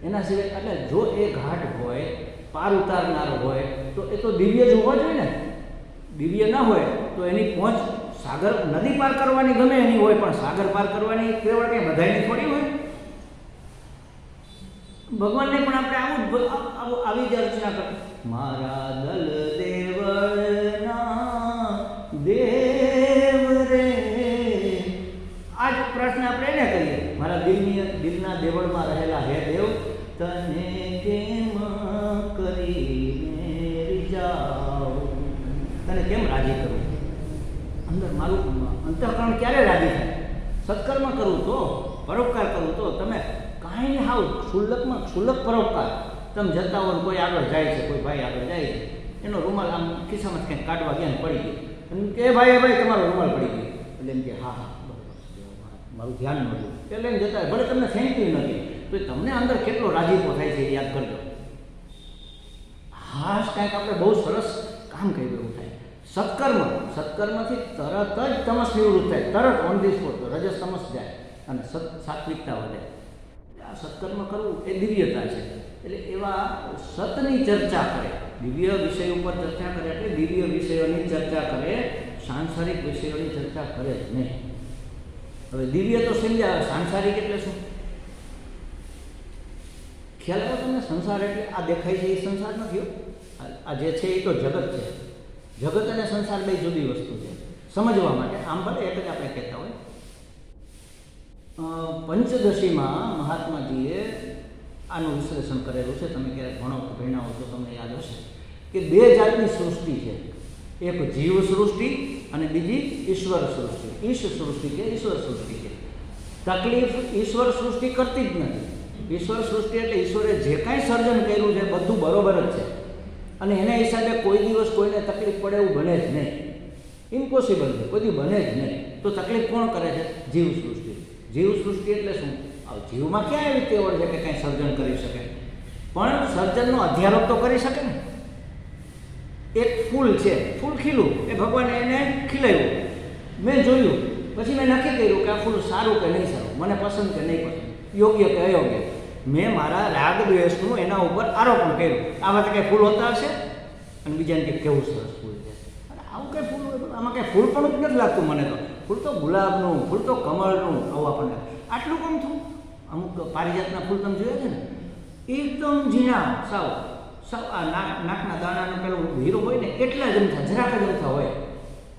એના સિવાય એટલે જો એ ઘાટ હોય, પાર ઉતારનારો હોય, તો એ તો દિવ્ય જ હોવા જોઈએ ને. દિવ્ય ના હોય તો એની પહોંચ સાગર નદી પાર કરવાની ગમે એની હોય, પણ સાગર પાર કરવાની કેવળ કંઈ બધાની થોડી હોય. ભગવાનને પણ આપણે આવી જ અર્ચના કર, મારા દલ દેવળના દેવ રે. આ જ પ્રાર્થના આપણે એને કહીએ, મારા દિલના દેવળમાં રહેલા હે દેવ, તને કેમ કરીને રીઝાઉં, તને કેમ રાજી કરું. અંદર મારું અંતઃકરણ ક્યારે રાજી થાય? સત્કર્મ કરું તો, પરોપકાર કરું તો. તમે કાંઈ નહીં, હાવ ક્ષુલ્લક પરોપકાર. તમે જતા હો, કોઈ આગળ જાય છે, કોઈ ભાઈ આગળ જાય છે, એનો રૂમાલ આમ ખિસ્સામાં કંઈક કાઢવા ગયા ને પડી ગઈ, અને કે ભાઈ તમારો રૂમાલ પડી ગયો, એટલે એમ કે હા બરાબર, મારું ધ્યાન નહોતું, એટલે એમ જતા ભલે તમને થેન્ક યુ નથી, તો તમને અંદર કેટલો રાજીપો થાય છે એ યાદ કરજો. હા, કાંઈક આપણે બહુ સરસ કામ કર્યું એવું થાય. સત્કર્મથી તરત જ તમસ નિવૃત્ત થાય, તરત ઓન ધી સ્પોટ રજસ તમસ જાય અને સાત્વિકતા વધે. આ સત્કર્મ કરવું એ દિવ્યતા છે. એટલે એવા સતની ચર્ચા કરે, દિવ્ય વિષય ઉપર ચર્ચા કરે, એટલે દિવ્ય વિષયોની ચર્ચા કરે, સાંસારિક વિષયોની ચર્ચા કરે જ નહીં. હવે દિવ્ય તો સમજ્યા, સાંસારિક એટલે શું ખ્યાલ આવ્યો તમને? સંસાર એટલે આ દેખાય છે એ સંસાર નથી. આ જે છે એ તો જગત છે. જગત અને સંસાર બે જુદી વસ્તુ છે. સમજવા માટે આમ ભલે એક જ આપણે કહેતા હોય. પંચદશીમાં મહાત્માજીએ આનું વિશ્લેષણ કરેલું છે. તમે ક્યારેક ભણ્યા હો તો તમને યાદ હશે કે બે જાતની સૃષ્ટિ છે. એક જીવ સૃષ્ટિ અને બીજી ઈશ્વર સૃષ્ટિ. ઈશ સૃષ્ટિ કે ઈશ્વર સૃષ્ટિ છે. તકલીફ ઈશ્વર સૃષ્ટિ કરતી જ નથી. ઈશ્વર સૃષ્ટિ એટલે ઈશ્વરે જે કાંઈ સર્જન કર્યું છે બધું બરોબર જ છે, અને એના હિસાબે કોઈ દિવસ કોઈને તકલીફ પડે એવું બને જ નહીં. ઇમ્પોસિબલ છે, કોઈ દિવસ બને જ નહીં. તો તકલીફ કોણ કરે છે? જીવ સૃષ્ટિ. જીવ સૃષ્ટિ એટલે શું? જીવમાં ક્યાં એવી તેવડ છે કે કંઈ સર્જન કરી શકે? પણ સર્જનનો અધ્યારોપ તો કરી શકે ને. એક ફૂલ છે, ફૂલ ખીલું, એ ભગવાને એને ખીલાવ્યું, મેં જોયું, પછી મેં નક્કી કર્યું કે આ ફૂલ સારું કે નહીં સારું, મને પસંદ કે નહીં પસંદ, યોગ્ય કે અયોગ્ય. મેં મારા રાગ દ્વેષનું એના ઉપર આરોપણ કર્યું. આ વાત કંઈ ફૂલ હોતા હશે? અને બીજાને કે કેવું સરસ ફૂલ છે, અને આવું કંઈ ફૂલ હોય, આમાં કંઈ ફૂલ પણ જ નથી લાગતું મને તો. ફૂલ તો ગુલાબનું, ફૂલ તો કમળનું, આવું આપણને આટલું કેમ થયું? અમુક પારિજાતના ફૂલ તમે જોયા છે ને, એકદમ ઝીણા, સાવ આ નાકના દાણાનું પેલું હીરો હોય ને એટલા જ અમથા, જરાક જ અમથા હોય,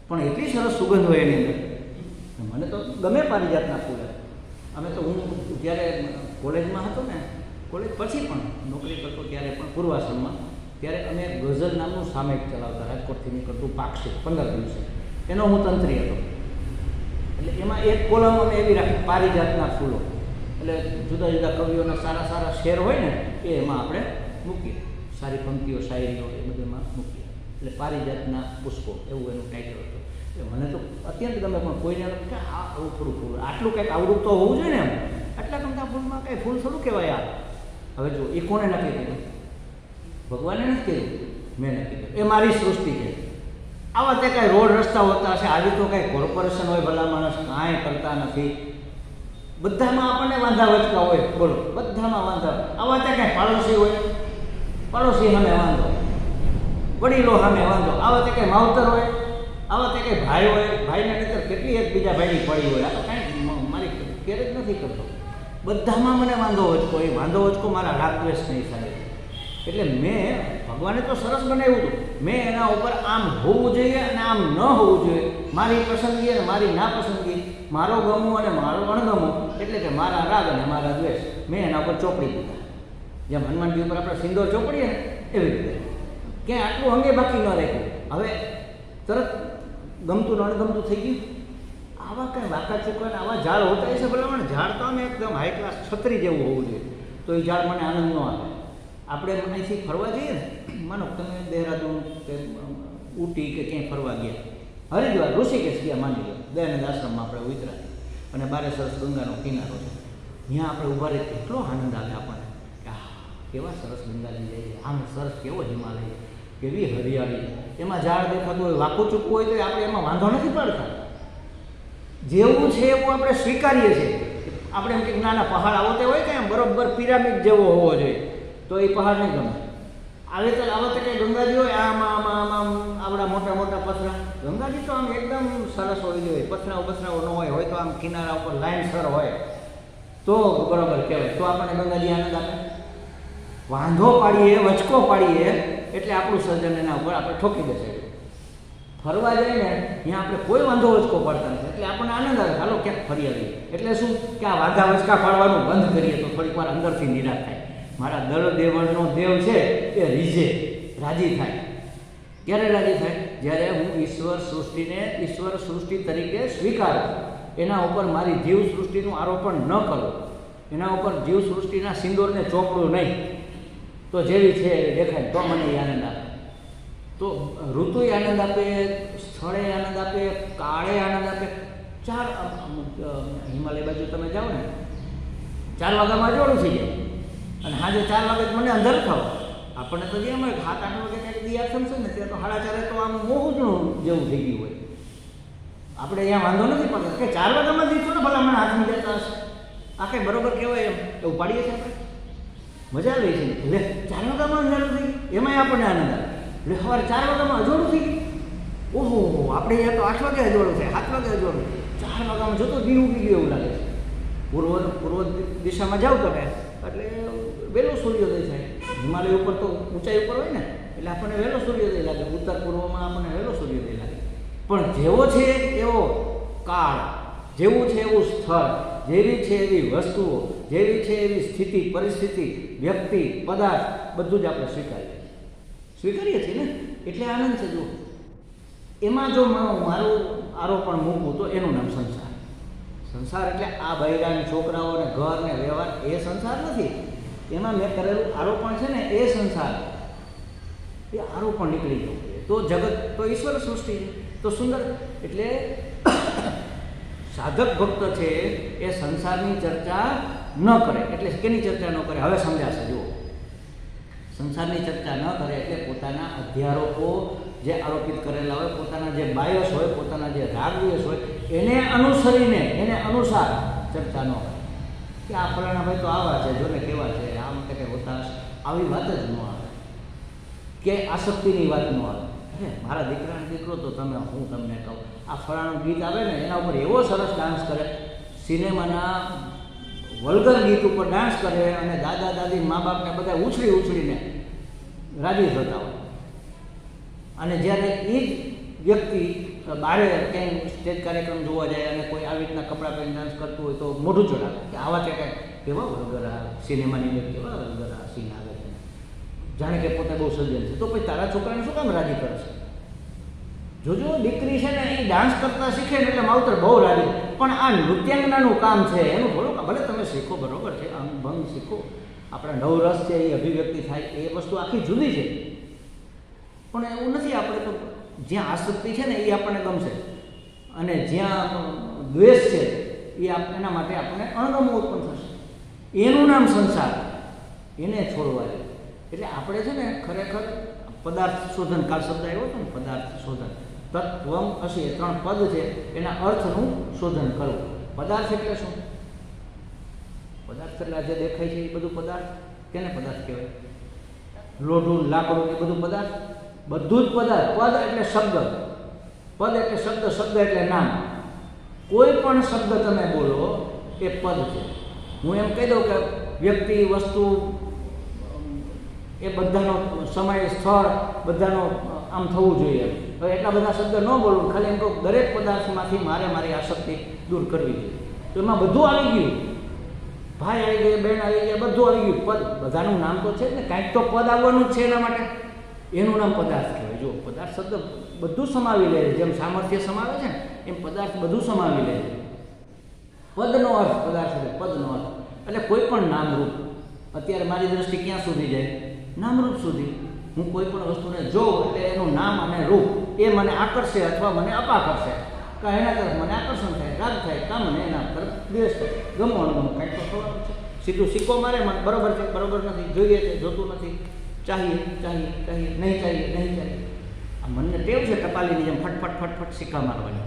પણ એટલી સરસ સુગંધ હોય એની અંદર. મને તો ગમે પારિજાતના ફૂલ. અમે તો હું જ્યારે કોલેજમાં હતો ને, કોલેજ પછી પણ નોકરી કરતો ત્યારે પણ પૂર્વાશ્રમમાં, ત્યારે અમે ગઝલ નામનું સામયિક ચલાવતા, રાજકોટથી નીકળતું પાક્ષિક 15 દિવસે. એનો હું તંત્રી હતો. એટલે એમાં એક કોલમ અમે એવી રાખી, પારિજાતના ફૂલો. એટલે જુદા જુદા કવિઓના સારા સારા શેર હોય ને એ એમાં આપણે મૂકીએ, સારી પંક્તિઓ, શાયરીઓ એ બધુંમાં મૂકીએ. એટલે પારિજાતના પુષ્પો એવું એનું ટાઇટલ હતું. એટલે મને તો અત્યંત ગમે, પણ કોઈને કે આ આવું થોડું ફૂલ, આટલું કંઈક આવડું તો હોવું જોઈએ ને એમ. આટલા ગમતા ફૂલમાં કંઈ ફૂલ થોડું કહેવાય આ. હવે જો એ કોને નક્કી કર્યું? ભગવાને નથી કર્યું, મેં નક્કી કર્યું. એ મારી સૃષ્ટિ છે. આવા તે કાંઈ રોડ રસ્તા હોતા હશે, આવી તો કાંઈ કોર્પોરેશન હોય, ભલા માણસ કાંઈ કરતા નથી. બધામાં આપણને વાંધા વચકા હોય, બોલો, બધામાં વાંધા. આવા ત્યાં કાંઈ પાડોશી હોય, પાડોશી સામે વાંધો, વડીલો સામે વાંધો. આવા ત્યાં કાંઈ માવતર હોય, આવા ત્યાં કાંઈ ભાઈ હોય, ભાઈને નહીતર કેટલી એક બીજા ભાઈની પડી હોય. આ તો કાંઈ મારી કેર જ નથી કરતો. બધામાં મને વાંધો વચકો, એ વાંધો વચકો મારા રાગ દ્વેષ નહીં થાય. એટલે મેં ભગવાને તો સરસ બનાવ્યું હતું, મેં એના ઉપર આમ હોવું જોઈએ અને આમ ન હોવું જોઈએ, મારી પસંદગી અને મારી નાપસંદગી, મારો ગમવું અને મારો અણગમવું, એટલે કે મારા રાગ અને મારા દ્વેષ મેં એના ઉપર ચોપડી દીધા. જેમ હનુમાનજી ઉપર આપણે સિંદોર ચોપડીએ ને એવી રીતે ક્યાંય આટલું અંગે બાકી ન રાખ્યું. હવે તરત ગમતું ને અણગમતું થઈ ગયું. આવા કાંઈ વાંકા ચૂકવાને આવા ઝાડ હોતા હશે, ભલે ઝાડ તો અમે એકદમ હાઈ ક્લાસ છત્રી જેવું હોવું જોઈએ, તો એ ઝાડ મને આનંદ ન આવે. આપણે અહીંથી ફરવા જઈએ ને, માનો તમે દહેરાદૂન કે ઊટી કે ક્યાંય ફરવા ગયા, હરિદ્વાર, ઋષિકેશ ગયા, માની લો દયાનંદ આશ્રમમાં આપણે ઉતરા અને બારે સરસ ગંગાનો કિનારો છે, ત્યાં આપણે ઊભા રહીએ કેટલો આનંદ આવે આપણને કે કેવા સરસ ગંગાજી જાય, આમ સરસ કેવો હિમાલય, કેવી હરિયાળી, એમાં ઝાડ દેખાતું હોય, વાંકું ચૂકવું હોય તો આપણે એમાં વાંધો નથી પાડતા. જેવું છે એવું આપણે સ્વીકારીએ છીએ. આપણે એમ કે નાના પહાડ આવો તે હોય કે એમ બરોબર પિરામિડ જેવો હોવો જોઈએ, તો એ પહાડ નહીં ગમે. આવે તો કંઈ ગંગાજી હોય આમ આપણા મોટા મોટા પથરા, ગંગાજી તો આમ એકદમ સરસ હોવી જોઈએ, પથરાઓ ન હોય તો આમ કિનારા ઉપર લાઈનસર હોય તો બરાબર કહેવાય, તો આપણને ગંગાજી આનંદ આપે. વાંધો પાડીએ, વચકો પાડીએ એટલે આપણું સર્જન એના ઉપર આપણે ઠોકી દેશે. ફરવા જઈએ ને ત્યાં આપણે કોઈ વાંધો વચકો પાડતા નથી, એટલે આપણને આનંદ આવે, ચાલો ક્યાંક ફરી આવીએ. એટલે શું કે આ વાંધા વચકા પાડવાનું બંધ કરીએ તો થોડીક વાર અંદરથી નિરાશ થાય. મારા દળ દેવળનો દેવ છે એ રીઝે, રાજી થાય. ક્યારે રાજી થાય? જ્યારે હું ઈશ્વર સૃષ્ટિ તરીકે સ્વીકારું, એના ઉપર મારી જીવ સૃષ્ટિનું આરોપણ ન કરું, એના ઉપર જીવ સૃષ્ટિના સિંદૂરને ચોપડું નહીં, તો જેવી છે એ દેખાય તો મને આનંદ આપે. તો ઋતુએ આનંદ આપે, સ્થળે આનંદ આપે, કાળે આનંદ આપે. હિમાલય બાજુ તમે જાઓ ને 4 વાગ્યામાં જોડું થઈ જાય અને સાંજે 4 વાગે મને અંધાર થાવ. આપણને તો જેમ 7-8 વાગે ક્યાંક દિયા થશે ને ત્યાં તો 4:30 તો આમ મોહું જેવું થઈ ગયું હોય. આપણે અહીંયા વાંધો નથી પડતો કે 4 વાગ્યામાં દીધું ને ભલા મને હાથમાં જતા હશે, આ કંઈ બરોબર કહેવાય એમ એવું પાડીએ છીએ આપણે. મજા આવે છે એટલે 4 વાગ્યામાં અંધારું થઈ ગયું, એમાંય આપણને આનંદ આવે. એટલે સવારે 4 વાગ્યામાં અજોડું થઈ ગયું, ઓહો આપણે અહીંયા તો 8 વાગે અજોડું થાય, 7 વાગે અજોડું, 4 વાગ્યામાં જતો દી ઉગી ગયો એવું લાગે છે. પૂર્વ દિશામાં જાવ તમે એટલે વહેલો સૂર્યોદય થાય. હિમાલય ઉપર તો ઊંચાઈ ઉપર હોય ને એટલે આપણને વહેલો સૂર્યોદય લાગે, ઉત્તર પૂર્વમાં આપણને વહેલો સૂર્યોદય લાગે. પણ જેવો છે એવો કાળ, જેવું છે એવું સ્થળ, જેવી છે એવી વસ્તુઓ, જેવી છે એવી સ્થિતિ પરિસ્થિતિ, વ્યક્તિ, પદાર્થ બધું જ આપણે સ્વીકારીએ છીએ ને, એટલે આનંદ છે. જો એમાં જો મારું આરોપણ મૂકવું તો એનું નામ સંસાર. સંસાર એટલે આ બૈરાની છોકરાઓ ને ઘર ને વ્યવહાર એ સંસાર નથી. એમાં મેં કરેલું આરોપણ છે ને એ સંસાર, એ આરોપણ નીકળી ગયું. તો જગત તો ઈશ્વર સૃષ્ટિ તો સુંદર. એટલે સાધક ભક્ત છે એ સંસારની ચર્ચા ન કરે. એટલે કેની ચર્ચા ન કરે હવે સમજાશે. જુઓ, સંસારની ચર્ચા ન કરે એટલે પોતાના અધ્યારોપો જે આરોપિત કરેલા હોય, પોતાના જે બાયસ હોય, પોતાના જે રાગદ્વેષ હોય એને અનુસરીને એને અનુસાર ચર્ચા ન કરે કે આ ફલાણા ભાઈ તો આવા છે, જોને કેવા છે, આમ કે હોતા આવી વાત જ ન આવે, કે આસક્તિની વાત ન આવે. મારા દીકરાનો દીકરો તો હું તમને કહું, આ ફલાણું ગીત આવે ને એના ઉપર એવો સરસ ડાન્સ કરે, સિનેમાના વલ્ગર ગીત ઉપર ડાન્સ કરે અને દાદા દાદી મા બાપને બધા ઉછળીને રાજી થતા હોય. અને જ્યારે એ જ વ્યક્તિ બારે ક્યાંય સ્ટેજ કાર્યક્રમ જોવા જાય અને કોઈ આવી રીતના કપડાં પહેરીને ડાન્સ કરતું હોય તો મોઢું ચડાવે કે આવા કે કેવા વલ્ગર આ સિનેમાની અંદર કેવા વલ્ગર આ સીન આવે છે, જાણે કે પોતે બહુ સર્જન છે. તો પછી તારા છોકરાને શું કામ રાજી કરે છે? જોજો દીકરી છે ને એ ડાન્સ કરતા શીખે ને એટલે માવતર બહુ રાજી. પણ આ નૃત્યાંગનાનું કામ છે એનું થોડુંક ભલે તમે શીખો બરોબર છે, ભંગ શીખો, આપણા નવરસ છે એ અભિવ્યક્તિ થાય એ વસ્તુ આખી જુદી છે. પણ એવું નથી. આપણે તો જ્યાં આસક્તિ છે ને એ આપણને ગમશે અને જ્યાં દ્વેષ છે એ એના માટે આપણને અણગમો ઉત્પન્ન થશે. એનું નામ સંસાર, એને છોડવા દે. એટલે આપણે છે ને ખરેખર પદાર્થ શોધન, કાળ શબ્દ આવ્યો હતો ને પદાર્થ શોધન, તત્વમ અસી એ 3 પદ છે, એના અર્થનું શોધન કરવું. પદાર્થ એટલે શું? પદાર્થ એટલે જે દેખાય છે એ બધું પદાર્થ. કેને પદાર્થ કહેવાય? લોઢું, લાકડું એ બધું પદાર્થ, બધું જ પદાર્થ. પદ એટલે શબ્દ, પદ એટલે શબ્દ, શબ્દ એટલે નામ. કોઈ પણ શબ્દ તમે બોલો એ પદ છે. હું એમ કહી દઉં કે વ્યક્તિ, વસ્તુ એ બધાનો સમય, સ્થળ બધાનો આમ થવું જોઈએ. હવે એટલા બધા શબ્દ ન બોલું, ખાલી એમ કહું દરેક પદાર્થમાંથી મારી આસક્તિ દૂર કરવી જોઈએ. તો એમાં બધું આવી ગયું, ભાઈ આવી ગયા, બહેન આવી ગયા, બધું આવી ગયું. પદ બધાનું નામ તો છે જ ને, કાંઈક તો પદ આવવાનું જ છે. એના માટે એનું નામ પદાર્થ કહેવાય. જો પદાર્થ શબ્દ બધું સમાવી લે છે, જેમ સામર્થ્ય સમાવે છે ને એમ પદાર્થ બધું સમાવી લે છે. પદનો અર્થ, પદાર્થ એટલે પદનો અર્થ એટલે કોઈ પણ નામરૂપ. અત્યારે મારી દ્રષ્ટિ ક્યાં સુધી જાય? નામરૂપ સુધી. હું કોઈ પણ વસ્તુને જોઉં એટલે એનું નામ અને રૂપ એ મને આકર્ષે અથવા મને અપાકર્ષે. કાં એના તરફ મને આકર્ષણ થાય, રાગ થાય, કાં મને એના તરફ દ્વેષ થાય. ગમવાનું કંઈક તો થવાનું છે. સીધું સિક્કો મારે મને બરોબર છે, બરોબર નથી, જોઈએ છે, જોતું નથી, चाहिए चाहिए चाहिए, નહીં चाहिए નહીં चाहिए. આ મનને ટેવ છે ટપાલીની જેમ ફટફટ ફટફટ સિક્કા મારવાની.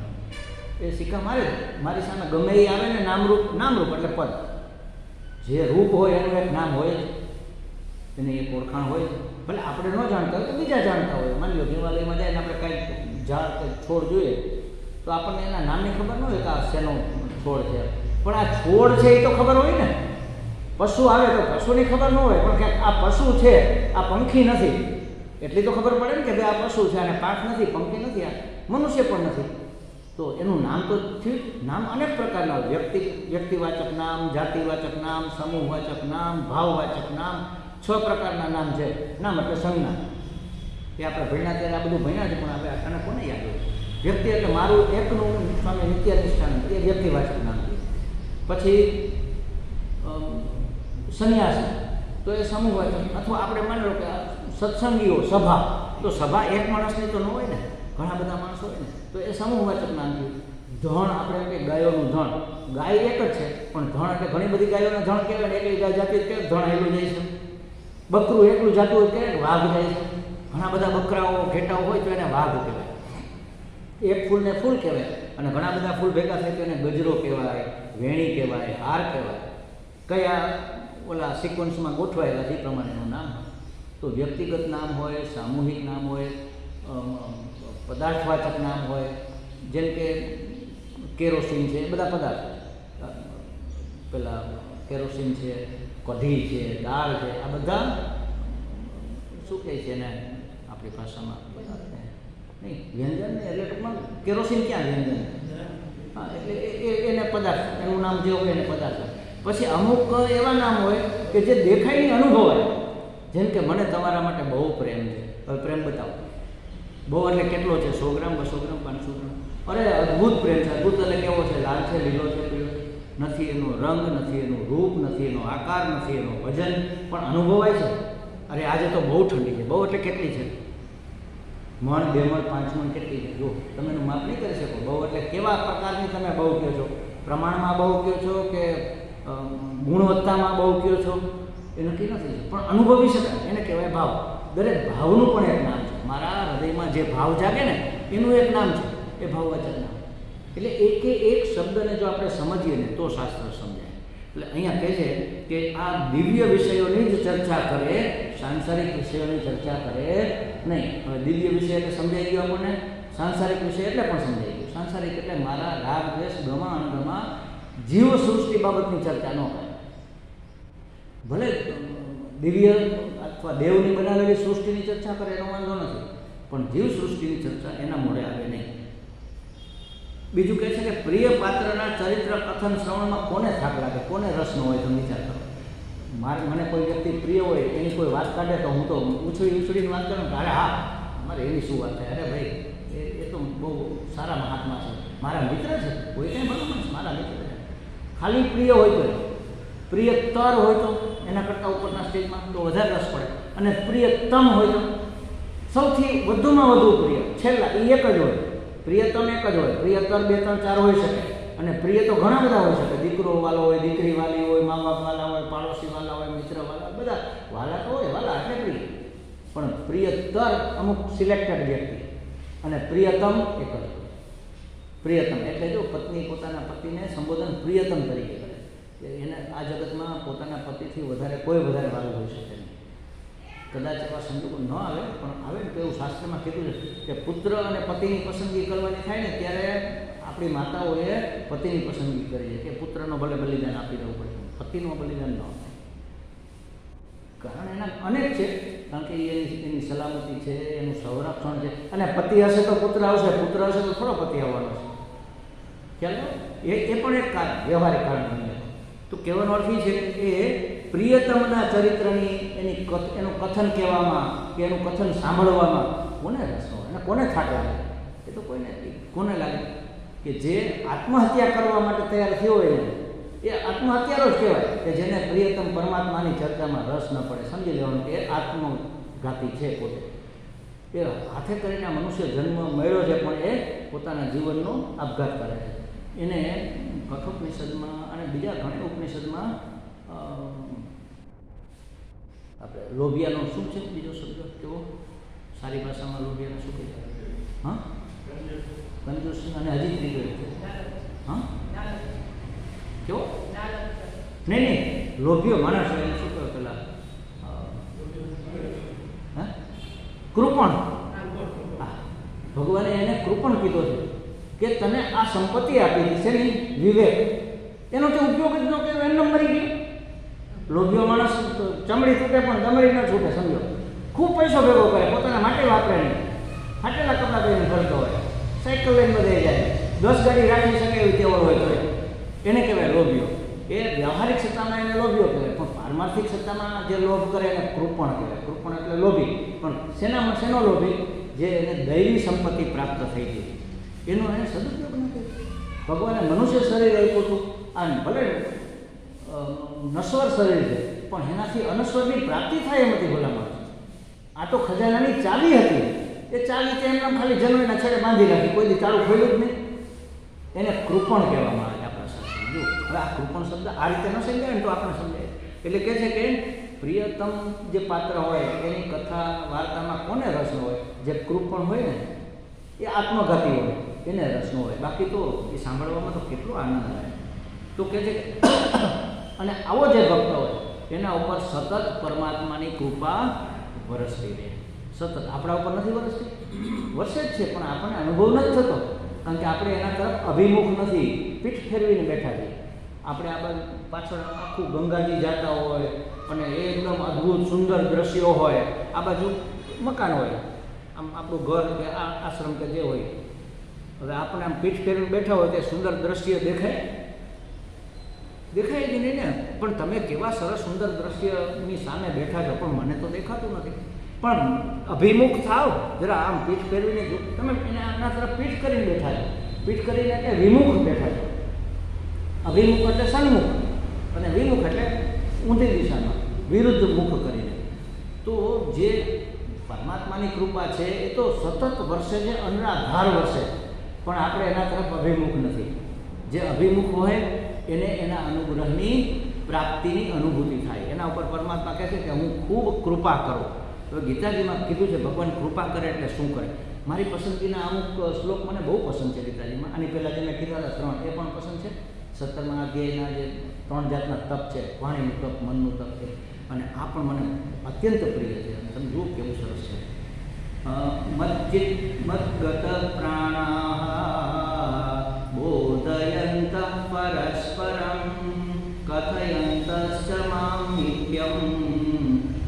એ સિક્કા મારે મારી સામે ગમે એ આવે ને નામરૂપ એટલે પદ. જે રૂપ હોય એનું એક નામ હોય જ, એની એક ઓળખાણ હોય જ. ભલે આપણે ન જાણતા હોય તો બીજા જાણતા હોય. માની લો હિમાલયમાં જાય ને આપણે કાંઈક ઝાડ કે છોડ જોઈએ તો આપણને એના નામની ખબર ન હોય કે આ શેનો છોડ છે, પણ આ છોડ છે એ તો ખબર હોય ને. પશુ આવે તો પશુની ખબર ન હોય, પણ ક્યાંક આ પશુ છે, આ પંખી નથી એટલી તો ખબર પડે ને કે ભાઈ આ પશુ છે, અને પાંખ નથી, પંખી નથી, આ મનુષ્ય પણ નથી. તો એનું નામ તો થયું. નામ અનેક પ્રકારના હોય. વ્યક્તિવાચક નામ, જાતિવાચક નામ, સમૂહવાચક નામ, ભાવવાચક નામ. 6 પ્રકારના નામ છે. નામ એટલે સંજ્ઞા. એ આપણે ભણ્યા ત્યારે આ બધું ભણ્યા છે, પણ આપણે આને કોને યાદ હોય? વ્યક્તિ એટલે મારું એકનું સ્વામી નિત્યાનિષ્ઠાન, એ વ્યક્તિવાચક નામ છે. પછી સંન્યાસી તો એ સમૂહવાચક. અથવા આપણે માની લો કે સત્સંગીઓ, સભા, તો સભા એક માણસની તો ન હોય ને, ઘણા બધા માણસો હોય ને, તો એ સમૂહવાચક નામ થયું. ધણ આપણે કે ગાયોનું ધણ, ગાય એક જ છે, પણ ધણ એટલે ઘણી બધી ગાયોના ધણ કહેવાય ને. એકલી ગાય જાતી કે ધણ આવેલું જાય છે. બકરું એકલું જાતું હોય કે વાઘ જાય છે. ઘણા બધા બકરાઓ ઘેટાઓ હોય તો એને વાઘ કહેવાય. એક ફૂલને ફૂલ કહેવાય, અને ઘણા બધા ફૂલ ભેગા થાય તો એને ગજરો કહેવાય, વેણી કહેવાય, હાર કહેવાય. કયા ઓલા સિક્વન્સમાં ગોઠવાયેલા છે એ પ્રમાણેનું નામ. તો વ્યક્તિગત નામ હોય, સામૂહિક નામ હોય, પદાર્થવાચક નામ હોય. જેમ કે કેરોસીન છે, એ બધા પદાર્થ. પેલા કેરોસીન છે, કઢી છે, દાળ છે, આ બધા શું કહે છે એને આપણી ભાષામાં પદાર્થ નહીં, વ્યંજન ને. એટલે ટૂંકમાં કેરોસીન ક્યાં વ્યંજન? હા, એટલે એને પદાર્થ, એનું નામ જે હોય એને પદાર્થ. પછી અમુક એવા નામ હોય કે જે દેખાય નહીં, અનુભવાય. જેમ કે મને તમારા માટે બહુ પ્રેમ છે. હવે પ્રેમ બતાવો. બહુ એટલે કેટલો છે? 100 ગ્રામ, 200 ગ્રામ, 500 ગ્રામ? અરે અદ્ભુત પ્રેમ છે. અદ્ભુત એટલે કેવો છે? લાલ છે, લીલો છે, પીળો છે. નથી એનો રંગ, નથી એનું રૂપ, નથી એનો આકાર, નથી એનો વજન, પણ અનુભવાય છે. અરે આજે તો બહુ ઠંડી છે. બહુ એટલે કેટલી છે? મણ, 2 મણ, 5 મણ કેટલી છે? જો તમે એનું માપ નહીં કરી શકો. બહુ એટલે કેવા પ્રકારની તમે બહુ કહો છો? પ્રમાણમાં બહુ કહો છો કે ગુણવત્તામાં બહુ કહો છો? એ નક્કી નથી, પણ અનુભવી શકાય. એને કહેવાય ભાવ. દરેક ભાવનું પણ એક નામ છે. મારા હૃદયમાં જે ભાવ જાગે ને એનું એક નામ છે, એ ભાવવાચક નામ. એટલે એકે એક શબ્દને જો આપણે સમજીએ ને તો શાસ્ત્ર સમજાય. એટલે અહીંયા કહે છે કે આ દિવ્ય વિષયોની જ ચર્ચા કરે, સાંસારિક વિષયોની ચર્ચા કરે નહીં. હવે દિવ્ય વિષય એટલે સમજાઈ ગયો આપણને, સાંસારિક વિષય એટલે પણ સમજાઈ ગયું. સાંસારિક એટલે મારા રાગ, દ્વેષ, ગમા અણગમા, જીવ સૃષ્ટિ બાબતની ચર્ચા ન કરે. ભલે દિવ્ય અથવા દેવની બનાવેલી સૃષ્ટિની ચર્ચા કરે એનો વાંધો નથી, પણ જીવ સૃષ્ટિની ચર્ચા એના મોઢે આવે નહીં. બીજું કહે છે કે પ્રિય પાત્રના ચરિત્ર કથન શ્રવણમાં કોને થાક લાગે, કોને રસ ન હોય? તમે વિચાર કરો. મને કોઈ વ્યક્તિ પ્રિય હોય, એની કોઈ વાત કાઢે તો હું તો ઉછળીને વાત કરું કે અરે હા, મારે એની શું વાત થાય? અરે ભાઈ, એ તો બહુ સારા મહાત્મા છે, મારા મિત્ર છે. કોઈ કંઈ બરાબર છે, મારા મિત્ર છે. ખાલી પ્રિય હોય તો, પ્રિયતર હોય તો એના કરતાં ઉપરના સ્ટેજમાં તો વધારે રસ પડે. અને પ્રિયતમ હોય તો સૌથી વધુમાં વધુ પ્રિય છેલ્લા એ એક જ હોય. પ્રિયતમ એક જ હોય. પ્રિયતર 2, 3, 4 હોઈ શકે. અને પ્રિય તો ઘણા બધા હોઈ શકે. દીકરો વાલો હોય, દીકરી વાલી હોય, મા બાપ વાલા હોય, પાડોશી વાલા હોય, મિત્ર વાલા, બધા વાલા તો હોય. વાલા એટલે પ્રિય. પણ પ્રિયતર અમુક સિલેક્ટેડ વ્યક્તિ, અને પ્રિયતમ એક જ હોય. પ્રિયતમ એટલે જો પત્ની પોતાના પતિને સંબોધન પ્રિયતમ તરીકે કરે. એને આ જગતમાં પોતાના પતિથી કોઈ વધારે વાલું હોઈ શકે નહીં. કદાચ એવા સંજોગો ન આવે, પણ આવે ને તો એવું શાસ્ત્રમાં કીધું છે કે પુત્ર અને પતિની પસંદગી કરવાની થાય ને ત્યારે આપણી માતાઓએ પતિની પસંદગી કરી છે કે પુત્રનો ભલે બલિદાન આપી દેવું પડે, પતિનું બલિદાન ન આપે. કારણ એના અનેક છે. કારણ કે એની સલામતી છે, એનું સંરક્ષણ છે. અને પતિ હશે તો પુત્ર આવશે, પુત્ર હશે તો થોડો પતિ આવવાનો છે. ખ્યાલ? એ પણ એક કારણ, વ્યવહારિક કારણ બની જાય. તો કહેવાનો અર્થ એ છે કે પ્રિયતમના ચરિત્રની એનું કથન કહેવામાં કે એનું કથન સાંભળવામાં કોને રસ હોય અને કોને થાક લાગે? એ તો કોઈને કોને લાગે કે જે આત્મહત્યા કરવા માટે તૈયાર થયો હોય ને એ આત્મહત્યારો જ કહેવાય, કે જેને પ્રિયતમ પરમાત્માની ચર્ચામાં રસ ન પડે. સમજી લેવાનું કે આત્મઘાતી છે પોતે. એ હાથે કરીને મનુષ્ય જન્મ મળ્યો છે, પણ એ પોતાના જીવનનો આપઘાત કરે છે. એને કઠોપનિષદમાં અને બીજા ઘણા ઉપનિષદમાં લોભિયાનો શું છે બીજો શબ્દ કેવો સારી ભાષામાં લોભિયાનો શું કહે? હા, કંજૂસ. અને હજી ત્રીજો હા કેવો? નહીં, લોભિયો માણસ હોય એને શું કહે પેલા? હા, કૃપણ. હા, ભગવાને એને કૃપણ કીધો છે કે તને આ સંપત્તિ આપી છે ને વિવેક, એનો તે ઉપયોગ જ ન કર્યો, એમનો મરી ગયો. લોભિયો માણસ ચમડી તૂટે પણ દમડી ન છૂટે, સમજો. ખૂબ પૈસો ભેગો કરે, પોતાના માટે વાપરે નહીં, ફાટેલા કપડાં પહેરીને ફરતો હોય, સાયકલ લઈને બધે જાય, 10 ગાડી રાખી શકે એવી તેવડ હોય તો એને કહેવાય લોભિયો. એ વ્યવહારિક સત્તામાં એને લોભિયો કહેવાય, પણ પારમાર્થિક સત્તામાં જે લોભ કરે એને કૃપણ કહેવાય. કૃપણ એટલે લોભી. પણ શેનો લોભી? જે એને દૈવી સંપત્તિ પ્રાપ્ત થઈ ગઈ એનો એને સદુપયોગ ન કર્યો. ભગવાને મનુષ્ય શરીર આપ્યું હતું, આ ભલે નશ્વર શરીર છે પણ એનાથી અનશ્વરની પ્રાપ્તિ થાય એમ હતી ભલામણ. આ તો ખજાનાની ચાવી હતી, એ ચાવી તે એમના ખાલી જન્મના છેડે બાંધી રાખી, કોઈ દી તાળું ખોલ્યું જ નહીં. એને કૃપણ કહેવામાં આવે આપણા શાસ્ત્રમાં. જો હવે આ કૃપણ શબ્દ આ રીતે ન સમજાય ને તો આપણે સમજાય. એટલે કહે છે કે પ્રિયતમ જે પાત્ર હોય એની કથા વાર્તામાં કોને રસ ન હોય? જે કૃપણ હોય ને એ આત્મઘાતી હોય, એને રસ ન હોય. બાકી તો એ સાંભળવામાં તો કેટલો આનંદ આવે. તો કહે છે કે અને આવો જે ભક્ત હોય એના ઉપર સતત પરમાત્માની કૃપા વરસતી રહે. સતત આપણા ઉપર નથી વરસતી, વરસે જ છે પણ આપણને અનુભવ નથી થતો, કારણ કે આપણે એના તરફ અભિમુખ નથી, પીઠ ફેરવીને બેઠા છીએ. આપણે આ પાછળ આખું ગંગાજી જાતા હોય અને એકદમ અદ્ભુત સુંદર દ્રશ્યો હોય, આ બાજુ મકાન હોય, આમ આપણું ઘર કે આશ્રમ કે જે હોય. હવે આપણે આમ પીઠ ફેરવીને બેઠા હોય તે સુંદર દ્રશ્ય દેખાય જ નહીં ને. પણ તમે કેવા સરસ સુંદર દ્રશ્યની સામે બેઠા છો પણ મને તો દેખાતું નથી. પણ અભિમુખ થાવ જરા, આમ પીઠ ફેરવીને જો તમે એને આના તરફ પીઠ કરીને બેઠા છો, પીઠ કરીને એટલે વિમુખ બેઠા છો. અભિમુખ એટલે સન્મુખ અને વિમુખ એટલે ઊંધી દિશામાં વિરુદ્ધ મુખ કરીને. તો જે પરમાત્માની કૃપા છે એ તો સતત વર્ષે છે, અનરાધાર વર્ષે, પણ આપણે એના તરફ અભિમુખ નથી. જે અભિમુખ હોય એને એના અનુગ્રહની પ્રાપ્તિની અનુભૂતિ થાય. એના ઉપર પરમાત્મા કહે છે કે હું ખૂબ કૃપા કરું. તો ગીતાજીમાં કીધું છે ભગવાન કૃપા કરે એટલે શું કરે. મારી પસંદગીના અમુક શ્લોક મને બહુ પસંદ છે ગીતાજીમાં. આની પહેલાં જે મેં કીધા હતા 3 એ પણ પસંદ છે. 17મા અધ્યાયના જે 3 જાતના તપ છે, વાણીનું તપ, મનનું તપ છે, અને આ પણ મને અત્યંત પ્રિય છે. તમે જુઓ કેવું સરસ છે. મજ્જિત મદ્ગત પ્રાણાઃ બોધયંત પરસ્પરમ કથયંતશ્ચ મામ નિત્યમ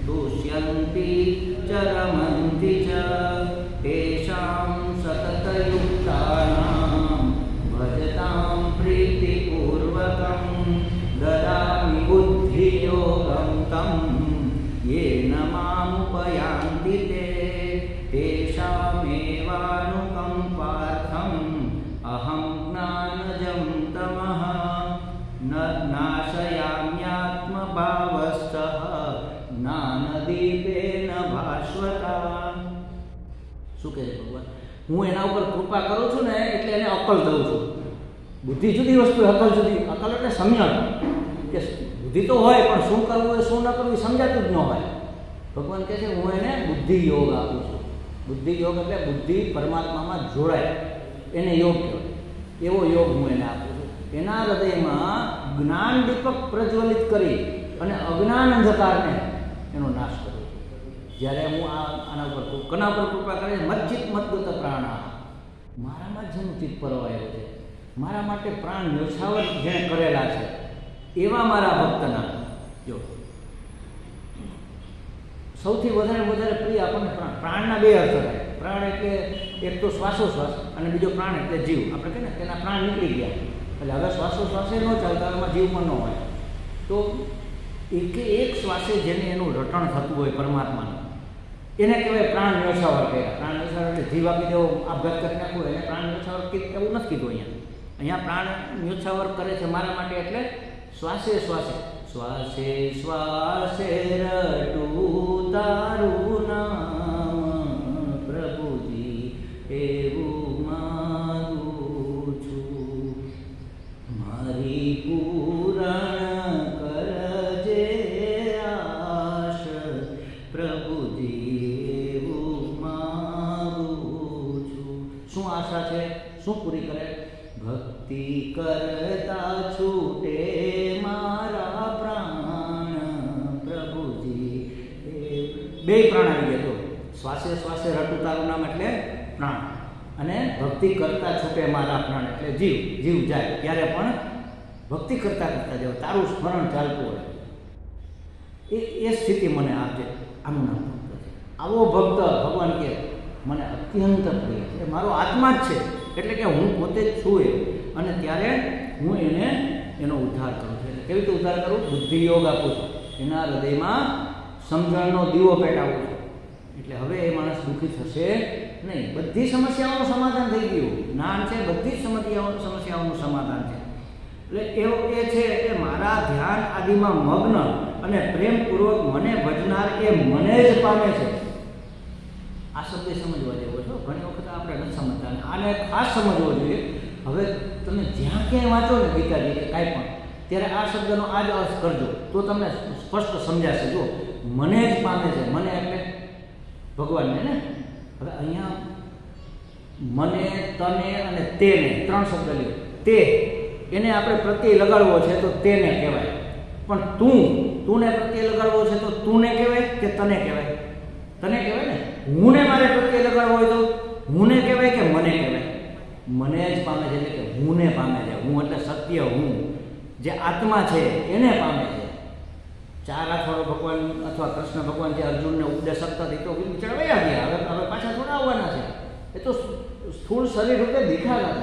તુષ્યંતિ ચ રમન્તિ ચ તેષાં સતતયુક્તાનાં ભજતાં પ્રીતિપૂર્વકં દદામિ બુદ્ધિયોગં તં યેન મામુપયાન્તિ તેષામેવાનુકંપાર્થં અહં જ્ઞાનજં તમઃ ન નાશયામ્યાત્મભાવસ્તઃ જ્ઞાનદીપેન ભાસ્વતા. શું કહે છે ભગવાન? હું એના ઉપર કૃપા કરું છું ને એટલે એને અક્કલ દઉં છું. બુદ્ધિ જુદી વસ્તુ, અક્કલ જુદી. અક્કલ એટલે સમજણ, કે બુદ્ધિ તો હોય પણ શું કરવું એ શું ન કરવું એ સમજાતું જ ન હોય. ભગવાન કહે છે હું એને બુદ્ધિ યોગ આપું છું. બુદ્ધિ યોગ એટલે બુદ્ધિ પરમાત્મામાં જોડાય, એને યોગ કહેવાય. એવો યોગ હું એને આપું છું. એના હૃદયમાં જ્ઞાન દીપક પ્રજ્વલિત કરી અને અજ્ઞાન અંધકારને એનો નાશ કરું છું. જ્યારે હું આના ઉપર કના ઉપર કૃપા કરે, મજ્જિત મદ્ગત પ્રાણા, મારામાં જેનું ચિત્ત પરવાયેલું છે, મારા માટે પ્રાણ ન્યોછાવર જેણે કરેલા છે એવા મારા ભક્તના. જો સૌથી વધારે પ્રિય આપણને પ્રાણના 2 અર્થ થાય. પ્રાણ એટલે એક તો શ્વાસોશ્વાસ અને બીજો પ્રાણ એટલે જીવ. આપણે કહીએ ને તેના પ્રાણ નીકળી ગયા એટલે હવે શ્વાસોશ્વાસે ન ચાલતા, એમાં જીવ પણ ન હોય. તો એક શ્વાસે જેને એનું રટણ થતું હોય પરમાત્માનું, એને કહેવાય પ્રાણ ન્યોછાવર કહેવાય. પ્રાણ ન્યોછાવર એટલે જીવ આપી દેવો, આપઘાત કરી નાખવો, એને પ્રાણ ન્યોછાવર એવું નથી કીધું અહીંયા. અહીંયા પ્રાણ ન્યોછાવર કરે છે મારા માટે એટલે શ્વાસે શ્વાસે શ્વાસે રટું તારું નામ પ્રભુજી એવું મારું છું, મારી પૂરણ કરજે આશ કરતા છૂટે મારા પ્રાણ પ્રભુજી. બે પ્રાણ આવી ગયા. તો શ્વાસે શ્વાસે રટ ઉતારું નામ એટલે પ્રાણ, અને ભક્તિ કરતા છૂટે મારા પ્રાણ એટલે જીવ. જીવ જાય ત્યારે પણ ભક્તિ કરતા કરતા જાવ, તારું સ્મરણ ચાલતું હોય. એ સ્થિતિ મને આપજે. આનું નામ ભક્ત છે. આવો ભક્ત ભગવાન કે મને અત્યંત પ્રિય છે. મારો આત્મા જ છે, એટલે કે હું પોતે જ છું એ. અને ત્યારે હું એનો ઉદ્ધાર કરું છું. એટલે કેવી રીતે ઉદ્ધાર કરું? બુદ્ધિ યોગ આપું છું, એના હૃદયમાં સમજણનો દીવો પેટાવું છું. એટલે હવે એ માણસ દુઃખી થશે નહીં. બધી સમસ્યાઓનું સમાધાન થઈ ગયું. જ્ઞાન છે, બધી સમસ્યાઓનું સમાધાન છે. એટલે એ છે કે મારા ધ્યાન આદિમાં મગ્ન અને પ્રેમપૂર્વક મને ભજનાર એ મને જ પામે છે. આ શબ્દ સમજવા જેવો છે. ઘણી વખત આપણે નથી સમજતા, આને ખાસ સમજવો જોઈએ. હવે તમે જ્યાં ક્યાંય વાંચો ને ગીતાજી કે કાંઈ પણ, ત્યારે આ શબ્દનો આ જ અર્થ કરજો, તો તમને સ્પષ્ટ સમજાશે. જો મને જ પામે છે, મને એટલે ભગવાનને ને. હવે અહીંયા મને, તને અને તેને ત્રણ શબ્દ લ્યો. તે એને આપણે પ્રત્યય લગાડવો છે તો તેને કહેવાય, પણ તુંને પ્રત્યય લગાડવો છે તો તુંને કહેવાય કે તને કહેવાય? તને કહેવાય ને. હુંને મારે પ્રત્યય લગાડવો હોય તો હુંને કહેવાય કે મને કહેવાય? મને જ પામે છે, એટલે કે હુંને પામે છે. હું એટલે સત્ય હું, જે આત્મા છે એને પામે છે. 4 હાથવાળો ભગવાન અથવા કૃષ્ણ ભગવાન જે અર્જુનને ઉપદેશ આપતા એ તો ચડવાયા ગયા. હવે પાછા થોડા આવવાના છે. એ તો સ્થૂળ શરીર રૂપે દેખાતા હતા.